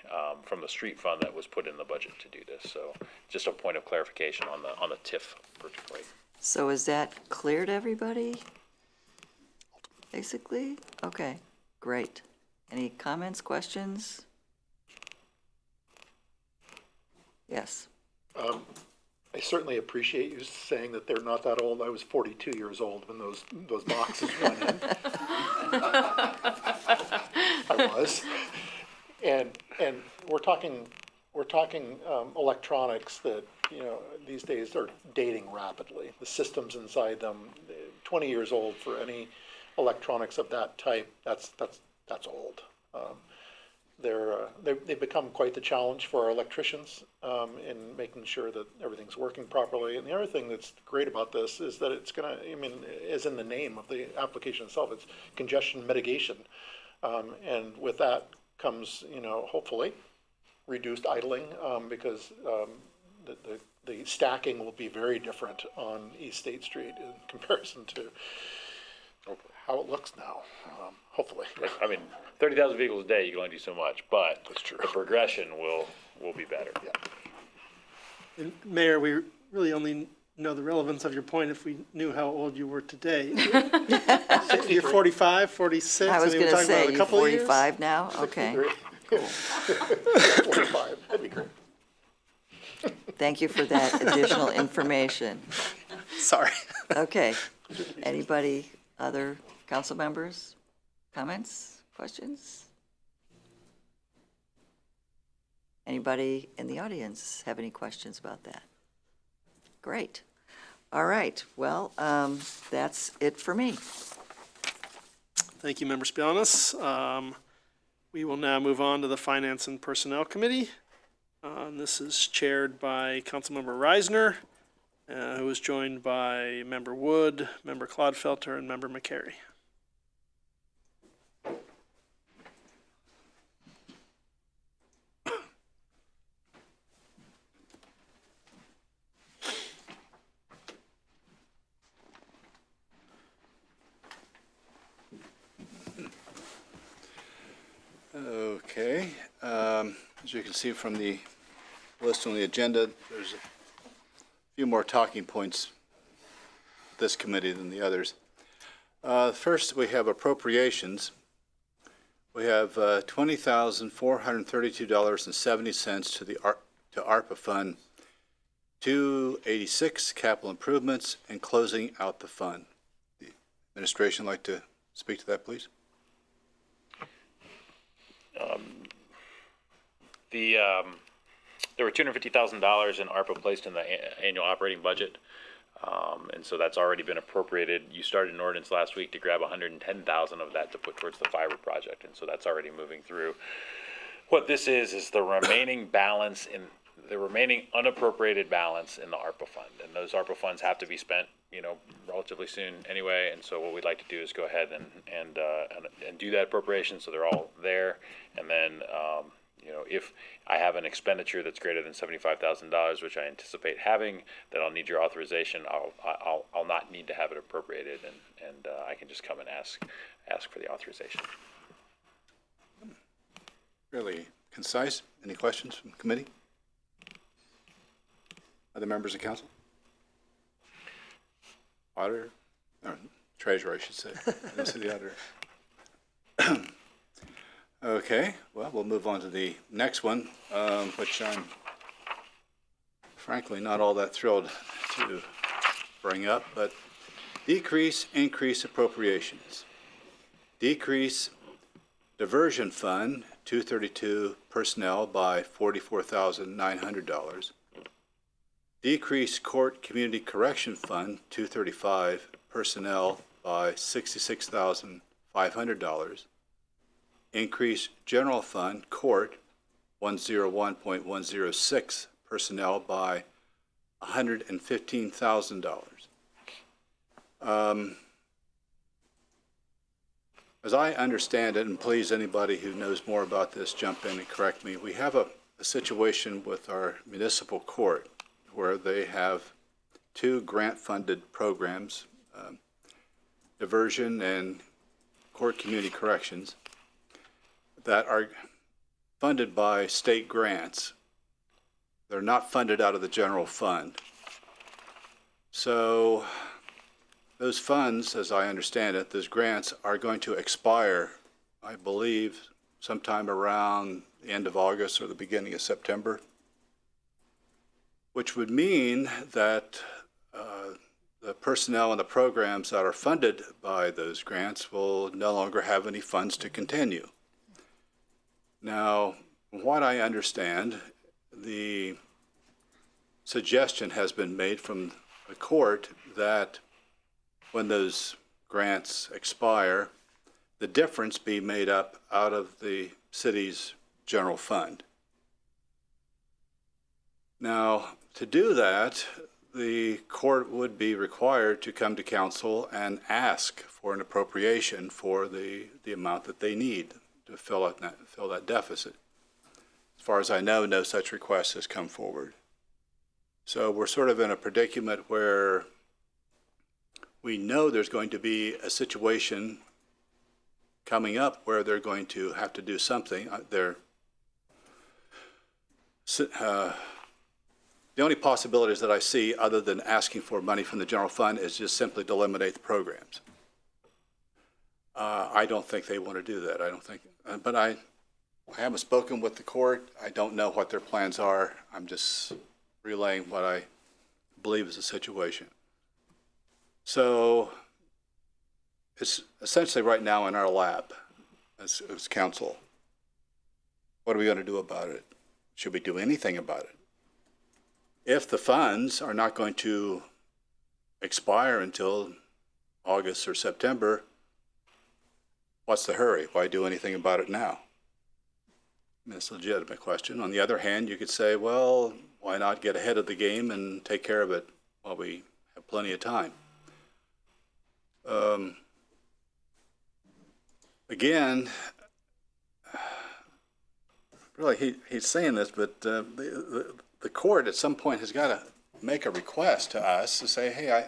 from the street fund that was put in the budget to do this. So just a point of clarification on the TIF particularly. So is that clear to everybody? Basically? Okay, great. Any comments, questions? Yes. I certainly appreciate you saying that they're not that old. I was 42 years old when those boxes went in. I was. And we're talking electronics that, these days are dating rapidly. The systems inside them, 20 years old for any electronics of that type, that's old. They've become quite the challenge for our electricians in making sure that everything's working properly. And the other thing that's great about this is that it's going to, as in the name of the application itself, it's congestion mitigation. And with that comes, hopefully, reduced idling because the stacking will be very different on East State Street in comparison to how it looks now, hopefully. I mean, 30,000 vehicles a day, you can only do so much, but That's true. the progression will be better. Yeah. And Mayor, we really only know the relevance of your point if we knew how old you were today. You're 45, 46? I was mean, we're going to talking about say, a you're couple of years? 45 now? Okay. Cool. 45, that'd be great. Thank you for that additional information. Sorry. Okay. Anybody, other council members? Comments, questions? Anybody in the audience have any questions about that? Great. All right. Well, that's it for me. Thank you, Member Spianis. We will now move on to the Finance and Personnel Committee. And this is chaired by Councilmember Reisner, who is joined by Member Wood, Member Clodfelter, and Member McCary. Okay, as you can see from the list on the agenda, there's a few more talking points this committee than the others. First, we have appropriations. We have $20,432.70 to ARPA Fund 286 capital improvements and closing out the fund. The administration like to speak to that, please? There were $250,000 in ARPA placed in the annual operating budget. And so that's already been appropriated. You started an ordinance last week to grab 110,000 of that to put towards the fiber project. And so that's already moving through. What this is the remaining balance the remaining unappropriated balance in the ARPA fund. And those ARPA funds have to be spent, relatively soon anyway. And so what we'd like to do is go ahead and do that appropriation so they're all there. And then, if I have an expenditure that's greater than $75,000, which I anticipate having, then I'll need your authorization. I'll not need to have it appropriated, and I can just come and ask for the authorization. Fairly concise. Any questions from the committee? Other members of council? Auditor? Or treasurer, I should say. I don't see the auditor. Okay, well, we'll move on to the next one, which I'm frankly not all that thrilled to bring up, but increase appropriations. Decrease diversion fund, 232 personnel by $44,900. Decrease court community correction fund, 235 personnel by $66,500. Increase general fund court, 101.106 personnel by $115,000. As I understand it, and please anybody who knows more about this jump in and correct me, we have a situation with our municipal court where they have two grant-funded programs, diversion and court community corrections, that are funded by state grants. They're not funded out of the general fund. So those funds, as I understand it, those grants are going to expire, I believe, sometime around the end of August or the beginning of September, which would mean that the personnel and the programs that are funded by those grants will no longer have any funds to continue. Now, from what I understand, the suggestion has been made from the court that when those grants expire, the difference be made up out of the city's general fund. Now, to do that, the court would be required to come to council and ask for an appropriation for the amount that they need to fill that deficit. As far as I know, no such request has come forward. So we're sort of in a predicament where we know there's going to be a situation coming up where they're going to have to do something. The only possibilities that I see other than asking for money from the general fund is just simply to eliminate the programs. I don't think they want to do that. I don't think, but I haven't spoken with the court. I don't know what their plans are. I'm just relaying what I believe is the situation. So it's essentially right now in our lap as council. What are we going to do about it? Should we do anything about it? If the funds are not going to expire until August or September, what's the hurry? Why do anything about it now? I mean, it's a legitimate question. On the other hand, you could say, well, why not get ahead of the game and take care of it while we have plenty of time? Again, really, he's saying this, but the court at some point has got to make a request to us to say, hey,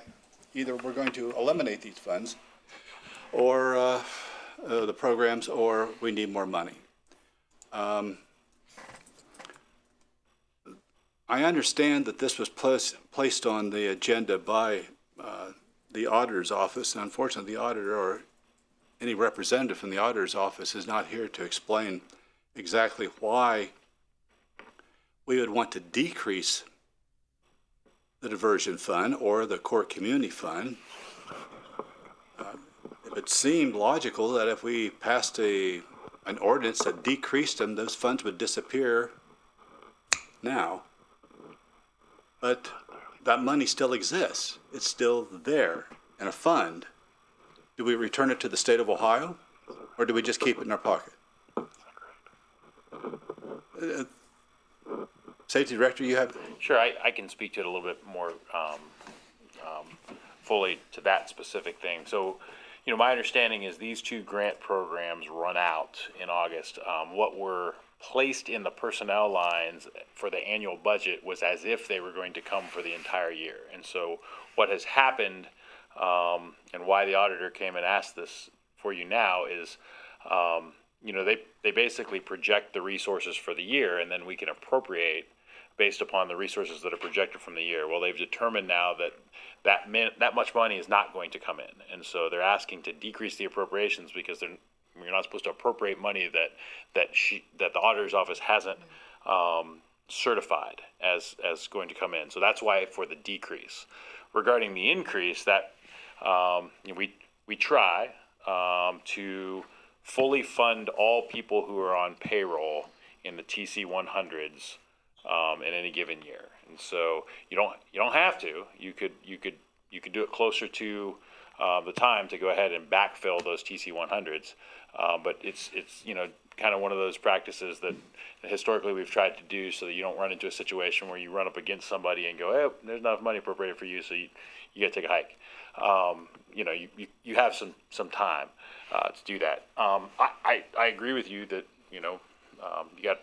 either we're going to eliminate these funds or the programs, or we need more money. I understand that this was placed on the agenda by the auditor's office, and unfortunately the auditor or any representative from the auditor's office is not here to explain exactly why we would want to decrease the diversion fund or the court community fund. It seemed logical that if we passed an ordinance that decreased them, those funds would disappear now. But that money still exists. It's still there in a fund. Do we return it to the state of Ohio, or do we just keep it in our pocket? Safety Director, you have? Sure, I can speak to it a little bit more fully to that specific thing. So, you know, my understanding is these two grant programs run out in August. What were placed in the personnel lines for the annual budget was as if they were going to come for the entire year. And so what has happened, and why the auditor came and asked this for you now is, you know, they basically project the resources for the year, and then we can appropriate based upon the resources that are projected from the year. Well, they've determined now that much money is not going to come in, and so they're asking to decrease the appropriations because they're, You're not supposed to appropriate money that the auditor's office hasn't certified as going to come in. So that's why for the decrease. Regarding the increase, that we try to fully fund all people who are on payroll in the TC 100s in any given year. And so you don't have to. You could do it closer to the time to go ahead and backfill those TC 100s. But it's kind of one of those practices that historically we've tried to do so that you don't run into a situation where you run up against somebody and go, hey, there's not enough money appropriated for you, so you got to take a hike. You have some time to do that. I agree with you that you got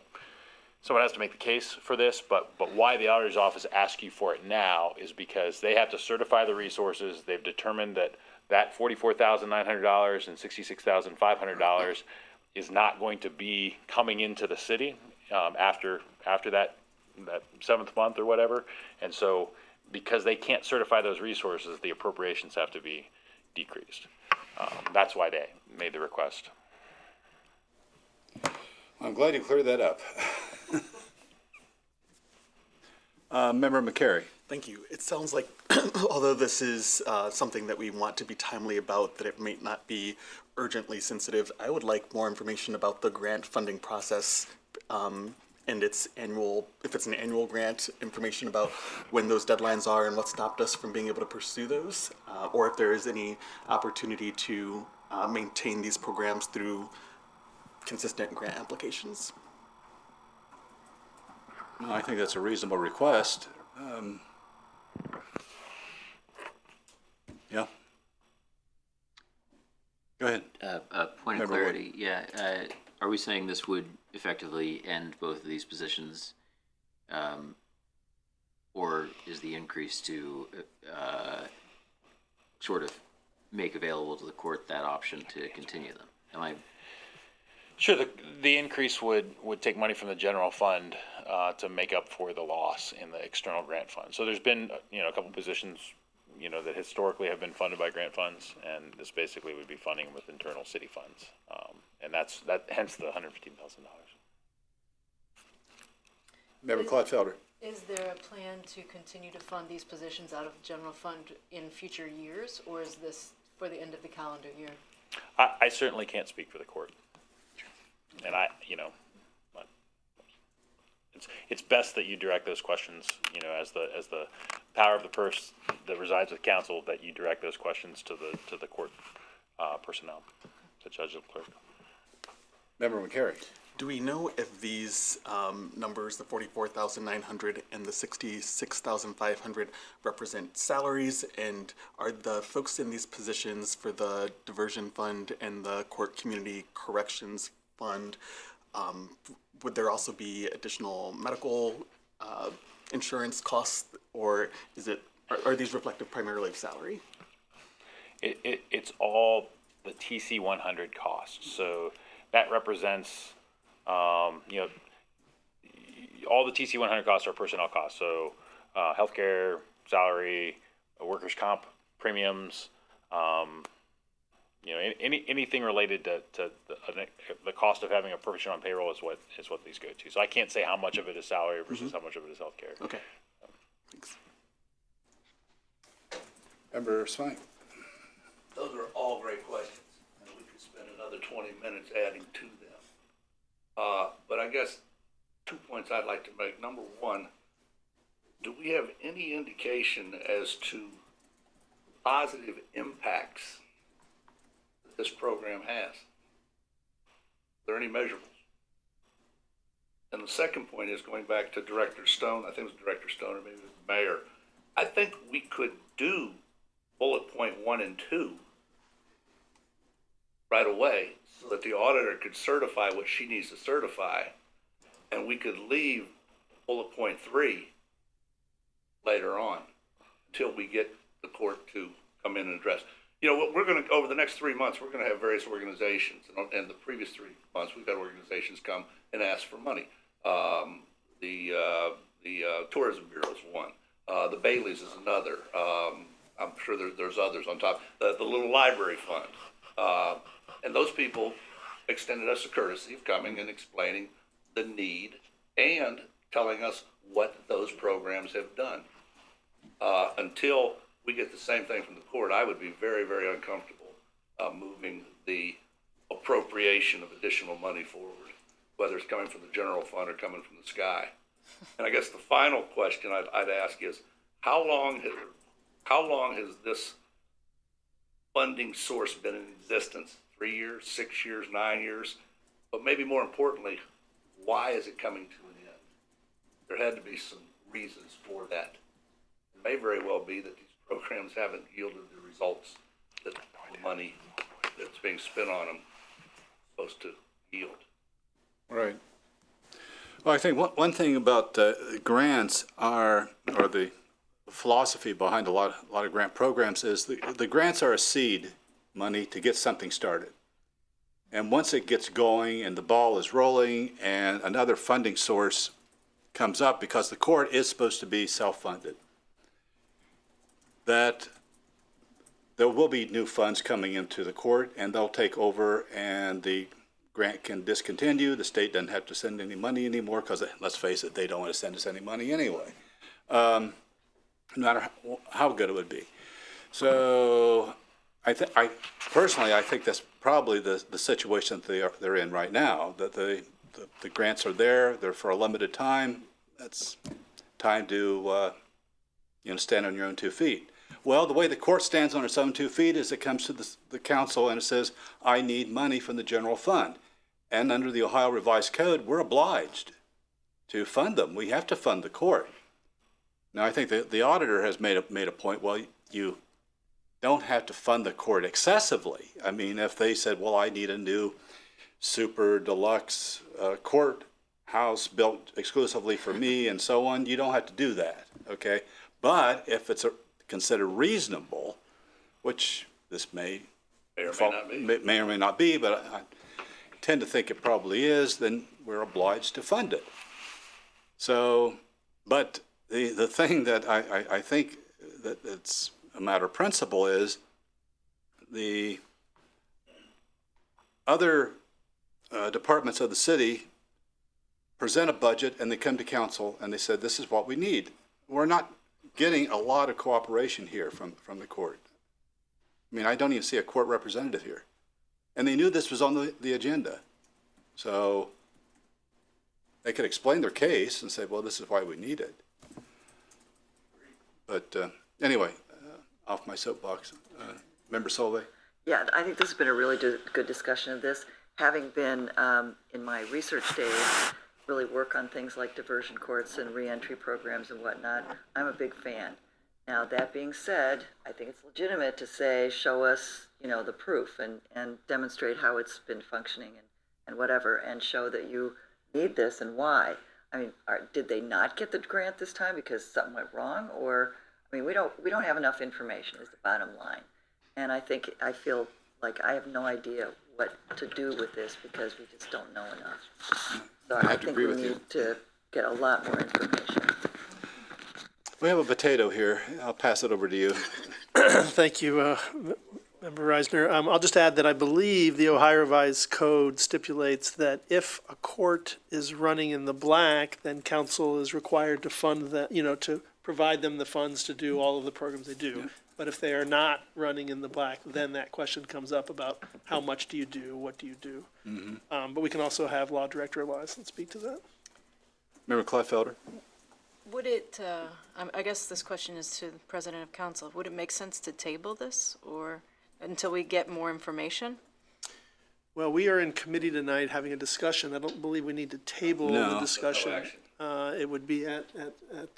someone has to make the case for this, but why the auditor's office asks you for it now is because they have to certify the resources. They've determined that $44,900 and $66,500 is not going to be coming into the city after that 7th month or whatever, and so because they can't certify those resources, the appropriations have to be decreased. That's why they made the request. I'm glad you cleared that up. Member McCary. Thank you. It sounds like, although this is something that we want to be timely about, that it may not be urgently sensitive, I would like more information about the grant funding process and its annual, if it's an annual grant, information about when those deadlines are and what stopped us from being able to pursue those, or if there is any opportunity to maintain these programs through consistent grant applications. Well, I think that's a reasonable request. Yeah. Go ahead. Point of Member Wood. clarity, yeah. Are we saying this would effectively end both of these positions? Or is the increase to sort of make available to the court that option to continue them? Am I? Sure, the increase would take money from the general fund to make up for the loss in the external grant fund. So there's been a couple positions that historically have been funded by grant funds, and this basically would be funding with internal city funds, and that's hence the $115,000. Member Clotfelder. Is there a plan to continue to fund these positions out of the general fund in future years, or is this for the end of the calendar year? I certainly can't speak for the court, and it's best that you direct those questions, as the power of the purse that resides with council, that you direct those questions to the court personnel, the judge and clerk. Member McCary. Do we know if these numbers, the 44,900 and the 66,500, represent salaries, and are the folks in these positions for the diversion fund and the court community corrections fund, would there also be additional medical insurance costs, or are these reflective primarily of salary? It's all the TC 100 costs. So that represents, all the TC 100 costs are personnel costs. So healthcare, salary, workers' comp premiums, anything related to the cost of having a person on payroll is what these go to. So I can't say how much of it is salary versus how much of it is healthcare. Okay. Thanks. Member Swank. Those are all great questions, and we could spend another 20 minutes adding to them. But I guess 2 points I'd like to make. Number one, do we have any indication as to positive impacts that this program has? Are there any measurables? And the second point is going back to Director Stone. I think it was Director Stone or maybe it was the mayor. I think we could do bullet point 1 and 2 right away so that the auditor could certify what she needs to certify, and we could leave bullet point 3 later on until we get the court to come in and address. We're going to, over the next 3 months, we're going to have various organizations, and the previous 3 months we've had organizations come and ask for money. The Tourism Bureau is one. The Baileys is another. I'm sure there's others on top. The little library fund. And those people extended us a courtesy of coming and explaining the need and telling us what those programs have done. Until we get the same thing from the court, I would be very, very uncomfortable moving the appropriation of additional money forward, whether it's coming from the general fund or coming from the sky. And I guess the final question I'd ask is, how long has this funding source been in existence? 3 years, 6 years, 9 years? But maybe more importantly, why is it coming to an end? There had to be some reasons for that. It may very well be that these programs haven't yielded the results that the money that's being spent on them is supposed to yield. Right. Well, I think one thing about grants or the philosophy behind a lot of grant programs is the grants are a seed money to get something started. And once it gets going and the ball is rolling and another funding source comes up, because the court is supposed to be self-funded, that there will be new funds coming into the court and they'll take over and the grant can discontinue. The state doesn't have to send any money anymore because, let's face it, they don't want to send us any money anyway, no matter how good it would be. So I personally think that's probably the situation that they're in right now, that the grants are there, they're for a limited time. That's time to stand on your own 2 feet. Well, the way the court stands on its own 2 feet is it comes to the council and it says, I need money from the general fund. And under the Ohio Revised Code, we're obliged to fund them. We have to fund the court. Now, I think the auditor has made a point, well, you don't have to fund the court excessively. I mean, if they said, well, I need a new super deluxe courthouse built exclusively for me and so on, you don't have to do that, okay? But if it's considered reasonable, which this may or may not be, but I tend to think it probably is, then we're obliged to fund it. So, but the thing that I think that it's a matter of principle is the other departments of the city present a budget and they come to council and they said, this is what we need. We're not getting a lot of cooperation here from the court. I mean, I don't even see a court representative here. And they knew this was on the agenda. So they could explain their case and say, well, this is why we need it. But anyway, off my soapbox. Member Solvay? Yeah, I think this has been a really good discussion of this. Having been in my research days, really work on things like diversion courts and reentry programs and whatnot, I'm a big fan. Now, that being said, I think it's legitimate to say, show us, the proof and demonstrate how it's been functioning and whatever, and show that you need this and why. I mean, did they not get the grant this time because something went wrong? Or, I mean, we don't have enough information is the bottom line. And I feel like I have no idea what to do with this because we just don't know enough. So I think we need to get a lot more information. We have a potato here. I'll pass it over to you. Thank you, Member Reisner. I'll just add that I believe the Ohio Revised Code stipulates that if a court is running in the black, then council is required to fund to provide them the funds to do all of the programs they do. Yeah. But if they are not running in the black, then that question comes up about how much do you do, what do you do? Mm-hmm. But we can also have Law Director Elias speak to that. Member Kleinfelder? Would it, I guess this question is to the President of Council, would it make sense to table this or until we get more information? Well, we are in committee tonight having a discussion. I don't believe we need to table the discussion. No action. It would be at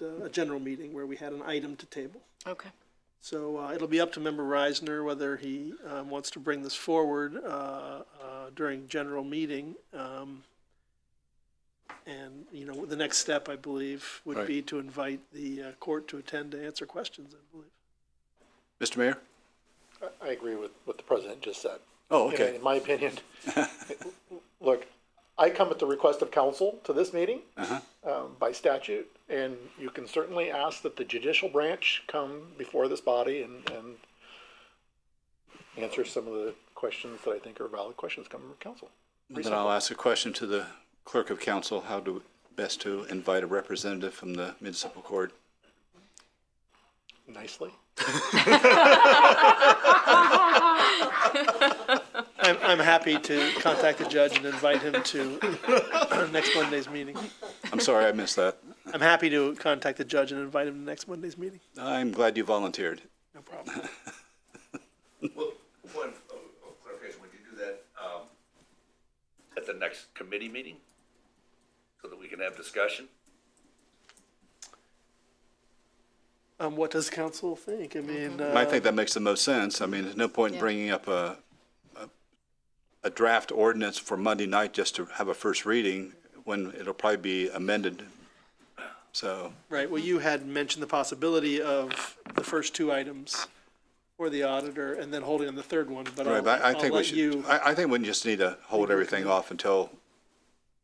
a general meeting where we had an item to table. Okay. So it'll be up to Member Reisner whether he wants to bring this forward during general meeting. And, the next step, I believe, would be to invite the court to attend to answer questions, I believe. Mr. Mayor? I agree with what the president just said. Oh, okay. In my opinion, look, I come at the request of council to this meeting by statute, and you can certainly ask that the judicial branch come before this body and answer some of the questions that I think are valid questions coming from council. Then I'll ask a question to the clerk of council, how to best to invite a representative from the municipal court. Nicely. I'm happy to contact the judge and invite him to next Monday's meeting. I'm sorry, I missed that. I'm happy to contact the judge and invite him to next Monday's meeting. I'm glad you volunteered. No problem. Well, one clarification, would you do that at the next committee meeting? So that we can have discussion? What does council think? I mean, I think that makes the most sense. I mean, there's no point in bringing up a draft ordinance for Monday night just to have a first reading when it'll probably be amended. So, right, well, you had mentioned the possibility of the first two items for the auditor and then holding on the third one, but right, but I I'll think we let should, you. I think we just need to hold everything off until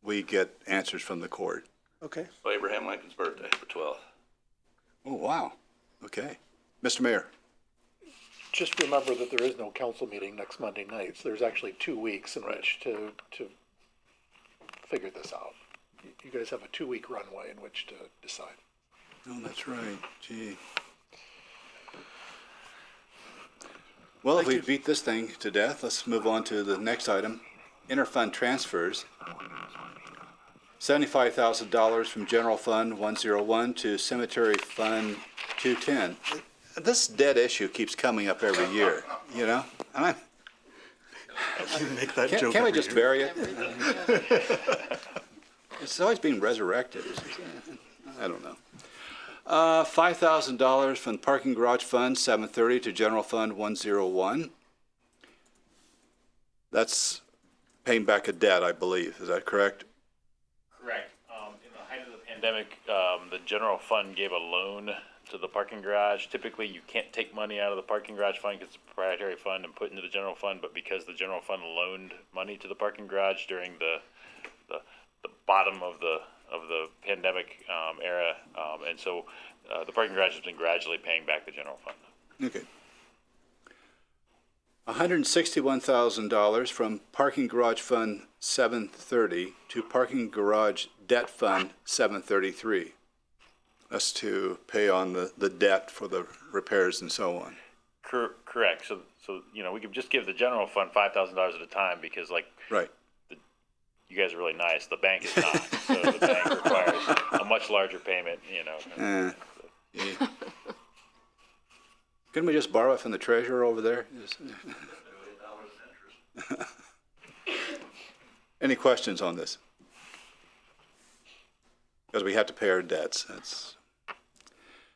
we get answers from the court. Okay. Abraham Lincoln's birthday, for 12th. Oh, wow. Okay. Mr. Mayor. Just remember that there is no council meeting next Monday night, so there's actually 2 weeks in which to figure this out. You guys have a 2-week runway in which to decide. Oh, that's right. Gee. Well, if we beat this thing to death, let's move on to the next item. Interfund transfers. $75,000 from General Fund 101 to Cemetery Fund 210. This debt issue keeps coming up every year, you know? And I Make that joke. can't we every just year. bury it? It's always being resurrected. I don't know. $5,000 from Parking Garage Fund 730 to General Fund 101. That's paying back a debt, I believe. Is that correct? Correct. In the height of the pandemic, the general fund gave a loan to the parking garage. Typically, you can't take money out of the parking garage fund because it's a proprietary fund and put into the general fund, but because the general fund loaned money to the parking garage during the bottom of the pandemic era, and so the parking garage has been gradually paying back the general fund. Okay. $161,000 from Parking Garage Fund 730 to Parking Garage Debt Fund 733. That's to pay on the debt for the repairs and so on. Correct. So we could just give the general fund $5,000 at a time because, like, Right. you guys are really nice. The bank is not. So the bank requires a much larger payment. Yeah. Couldn't we just borrow it from the treasurer over there? Any questions on this? Because we have to pay our debts. That's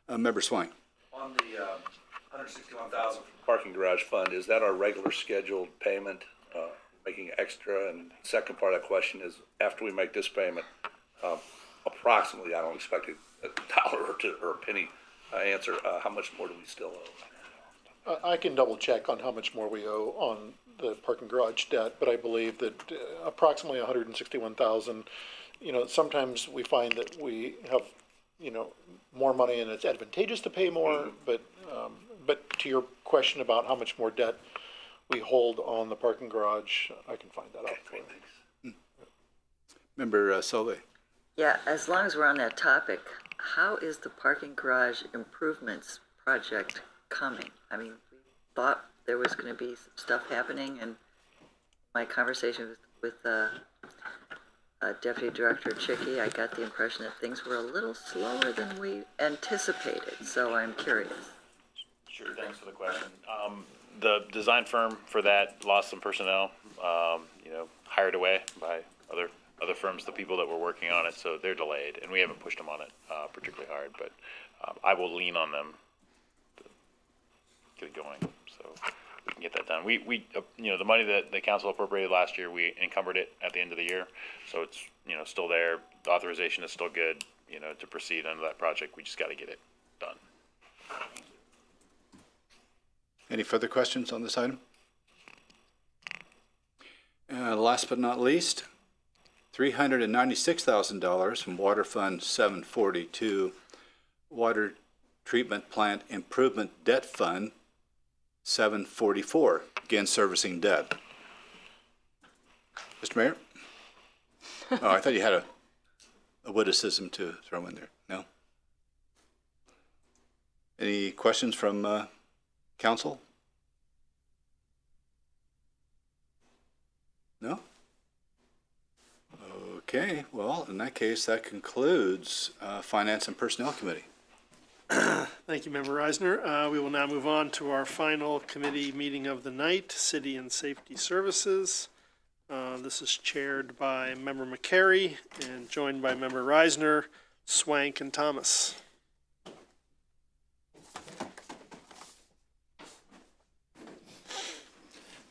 Member Swine. On the $161,000 parking garage fund, is that our regular scheduled payment, making extra? And second part of that question is, after we make this payment, approximately, I don't expect a dollar or two or a penny answer, how much more do we still owe? I can double check on how much more we owe on the parking garage debt, but I believe that approximately 161,000. Sometimes we find that we have, more money and it's advantageous to pay more. But to your question about how much more debt we hold on the parking garage, I can find that out for you. Member Solvay. Yeah, as long as we're on that topic, how is the parking garage improvements project coming? I mean, we thought there was going to be some stuff happening, and my conversation with Deputy Director Chicky, I got the impression that things were a little slower than we anticipated, so I'm curious. Sure, thanks for the question. The design firm for that lost some personnel, hired away by other firms, the people that were working on it, so they're delayed, and we haven't pushed them on it particularly hard, but I will lean on them to get it going, so we can get that done. We the money that the council appropriated last year, we encumbered it at the end of the year, so it's, still there. The authorization is still good, to proceed under that project. We just got to get it done. Any further questions on this item? Last but not least, $396,000 from Water Fund 742, Water Treatment Plant Improvement Debt Fund 744, again servicing debt. Mr. Mayor? Oh, I thought you had a witticism to throw in there. No? Any questions from council? No? Okay, well, in that case, that concludes Finance and Personnel Committee. Thank you, Member Reisner. We will now move on to our final committee meeting of the night, City and Safety Services. This is chaired by Member McCary and joined by Member Reisner, Swank, and Thomas.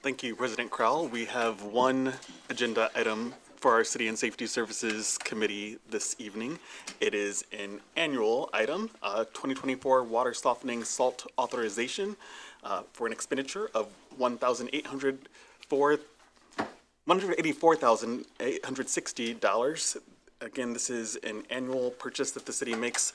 Thank you, President Crowell. We have one agenda item for our City and Safety Services Committee this evening. It is an annual item, 2024 Water Softening Salt Authorization for an expenditure of $184,860. Again, this is an annual purchase that the city makes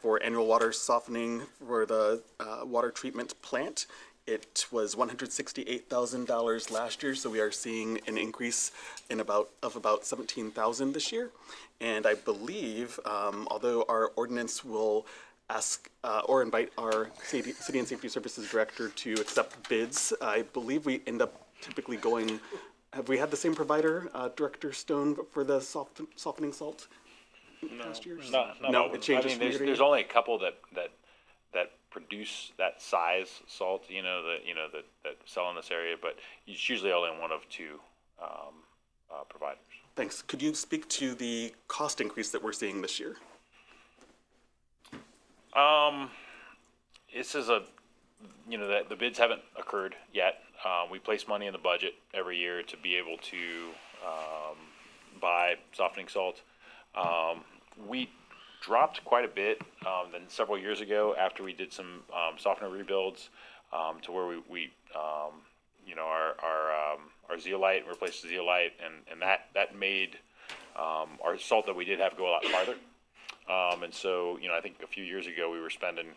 for annual water softening for the water treatment plant. It was $168,000 last year, so we are seeing an increase in about $17,000 this year. And I believe, although our ordinance will ask or invite our City and Safety Services Director to accept bids, I believe we end up typically going. Have we had the same provider, Director Stone, for the softening salt past years? No, It changes. I mean, there's only a couple that produce that size salt, that sell in this area, but it's usually only one of two providers. Thanks. Could you speak to the cost increase that we're seeing this year? This is the bids haven't occurred yet. We place money in the budget every year to be able to buy softening salt. We dropped quite a bit than several years ago after we did some softener rebuilds to where we our zeolite, replaced the zeolite, and that made our salt that we did have go a lot farther. And so, I think a few years ago we were spending,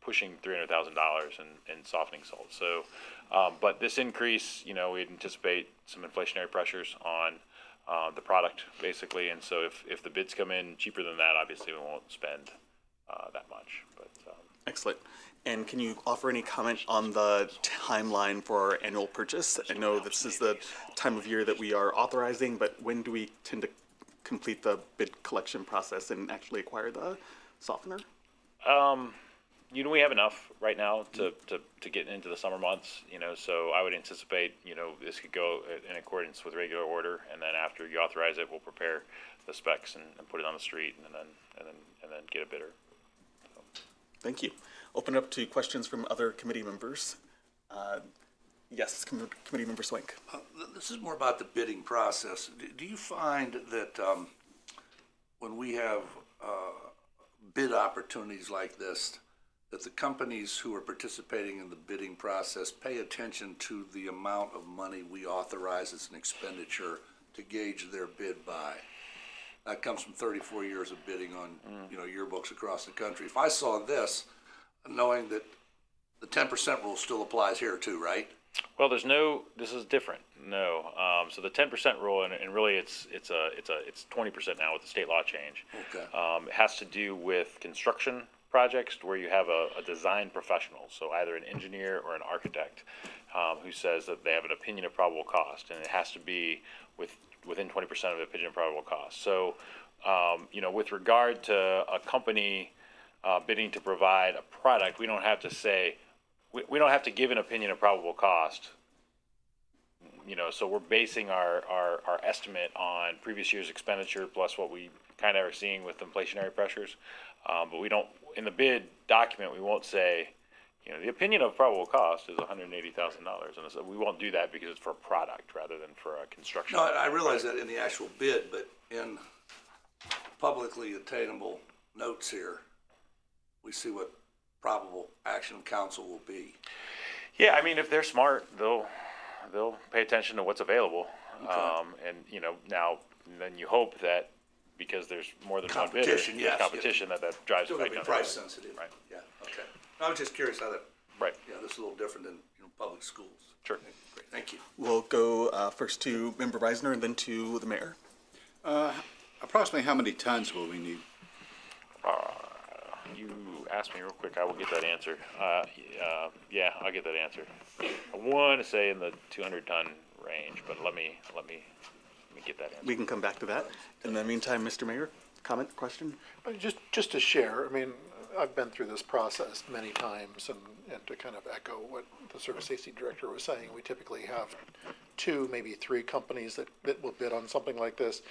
pushing $300,000 in softening salt. So, but this increase, we anticipate some inflationary pressures on the product, basically. And so if the bids come in cheaper than that, obviously we won't spend that much. But Excellent. And can you offer any comment on the timeline for our annual purchase? I know this is the time of year that we are authorizing, but when do we tend to complete the bid collection process and actually acquire the softener? we have enough right now to get into the summer months, so I would anticipate, this could go in accordance with regular order, and then after you authorize it, we'll prepare the specs and put it on the street, and then get a bidder. Thank you. Open up to questions from other committee members. Yes, Committee Member Swank. This is more about the bidding process. Do you find that when we have bid opportunities like this, that the companies who are participating in the bidding process pay attention to the amount of money we authorize as an expenditure to gauge their bid by? That comes from 34 years of bidding on, yearbooks across the country. If I saw this, knowing that the 10% rule still applies here too, right? Well, this is different. No. So the 10% rule, and really it's 20% now with the state law change. Okay. It has to do with construction projects where you have a design professional, so either an engineer or an architect, who says that they have an opinion of probable cost, and it has to be within 20% of the opinion of probable cost. So, with regard to a company bidding to provide a product, we don't have to say, we don't have to give an opinion of probable cost. So we're basing our estimate on previous year's expenditure plus what we kind of are seeing with inflationary pressures. But we don't, in the bid document, we won't say, the opinion of probable cost is $180,000. And so we won't do that because it's for a product rather than for a construction. No, I realize that in the actual bid, but in publicly attainable notes here, we see what probable action of council will be. Yeah, I mean, if they're smart, they'll pay attention to what's available. Okay. And now then you hope that because there's more than one bidder, Competition, yes, competition that drives Still back gonna be down. price sensitive. Right. Yeah, okay. I was just curious how that, Right. this is a little different than, public schools. Sure. Great, thank you. We'll go first to Member Reisner and then to the mayor. Approximately how many tons will we need? You asked me real quick, I will get that answer. Yeah, I'll get that answer. I want to say in the 200-ton range, but let me get that answer. We can come back to that. In the meantime, Mr. Mayor, comment, question? Just to share, I mean, I've been through this process many times, and to kind of echo what the service safety director was saying, we typically have 2, maybe 3 companies that will bid on something like this.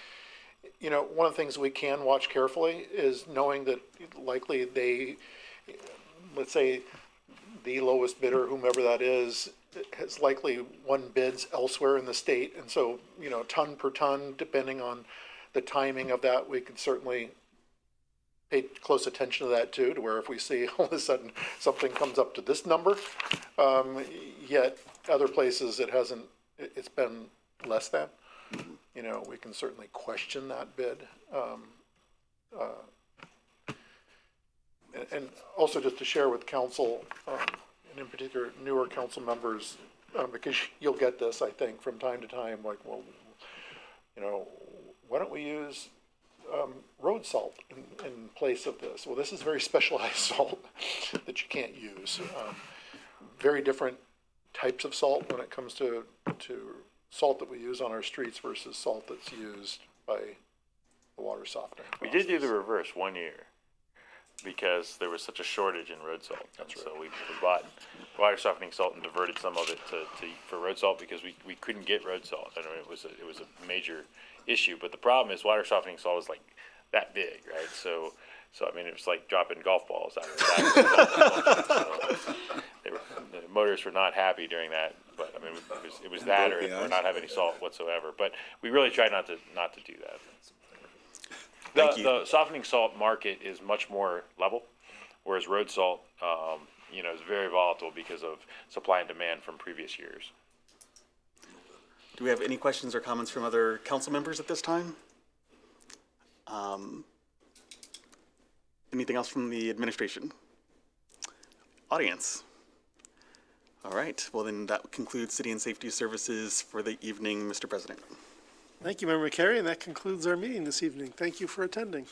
You know, one of the things we can watch carefully is knowing that likely they, let's say, the lowest bidder, whomever that is, has likely won bids elsewhere in the state. And so, you know, ton per ton, depending on the timing of that, we could certainly pay close attention to that too, to where if we see all of a sudden something comes up to this number, yet other places it's been less than. You know, we can certainly question that bid. And also just to share with council, and in particular newer council members, because you'll get this, I think, from time to time, like, well, you know, why don't we use road salt in place of this? Well, this is very specialized salt that you can't use. Very different types of salt when it comes to salt that we use on our streets versus salt that's used by the water softening We process. did do the reverse one year because there was such a shortage in road salt. That's right. So we bought water softening salt and diverted some of it for road salt because we couldn't get road salt. I mean, it was a major issue. But the problem is water softening salt is like that big, right? So I mean, it was like dropping golf balls out of the back. So the motorists were not happy during that. But I mean, it was that or not have any salt whatsoever. But we really tried not to do that. Thank you. The softening salt market is much more level, whereas road salt, is very volatile because of supply and demand from previous years. Do we have any questions or comments from other council members at this time? Anything else from the administration? Audience? All right, well then that concludes City and Safety Services for the evening, Mr. President. Thank you, Member McCary, and that concludes our meeting this evening. Thank you for attending.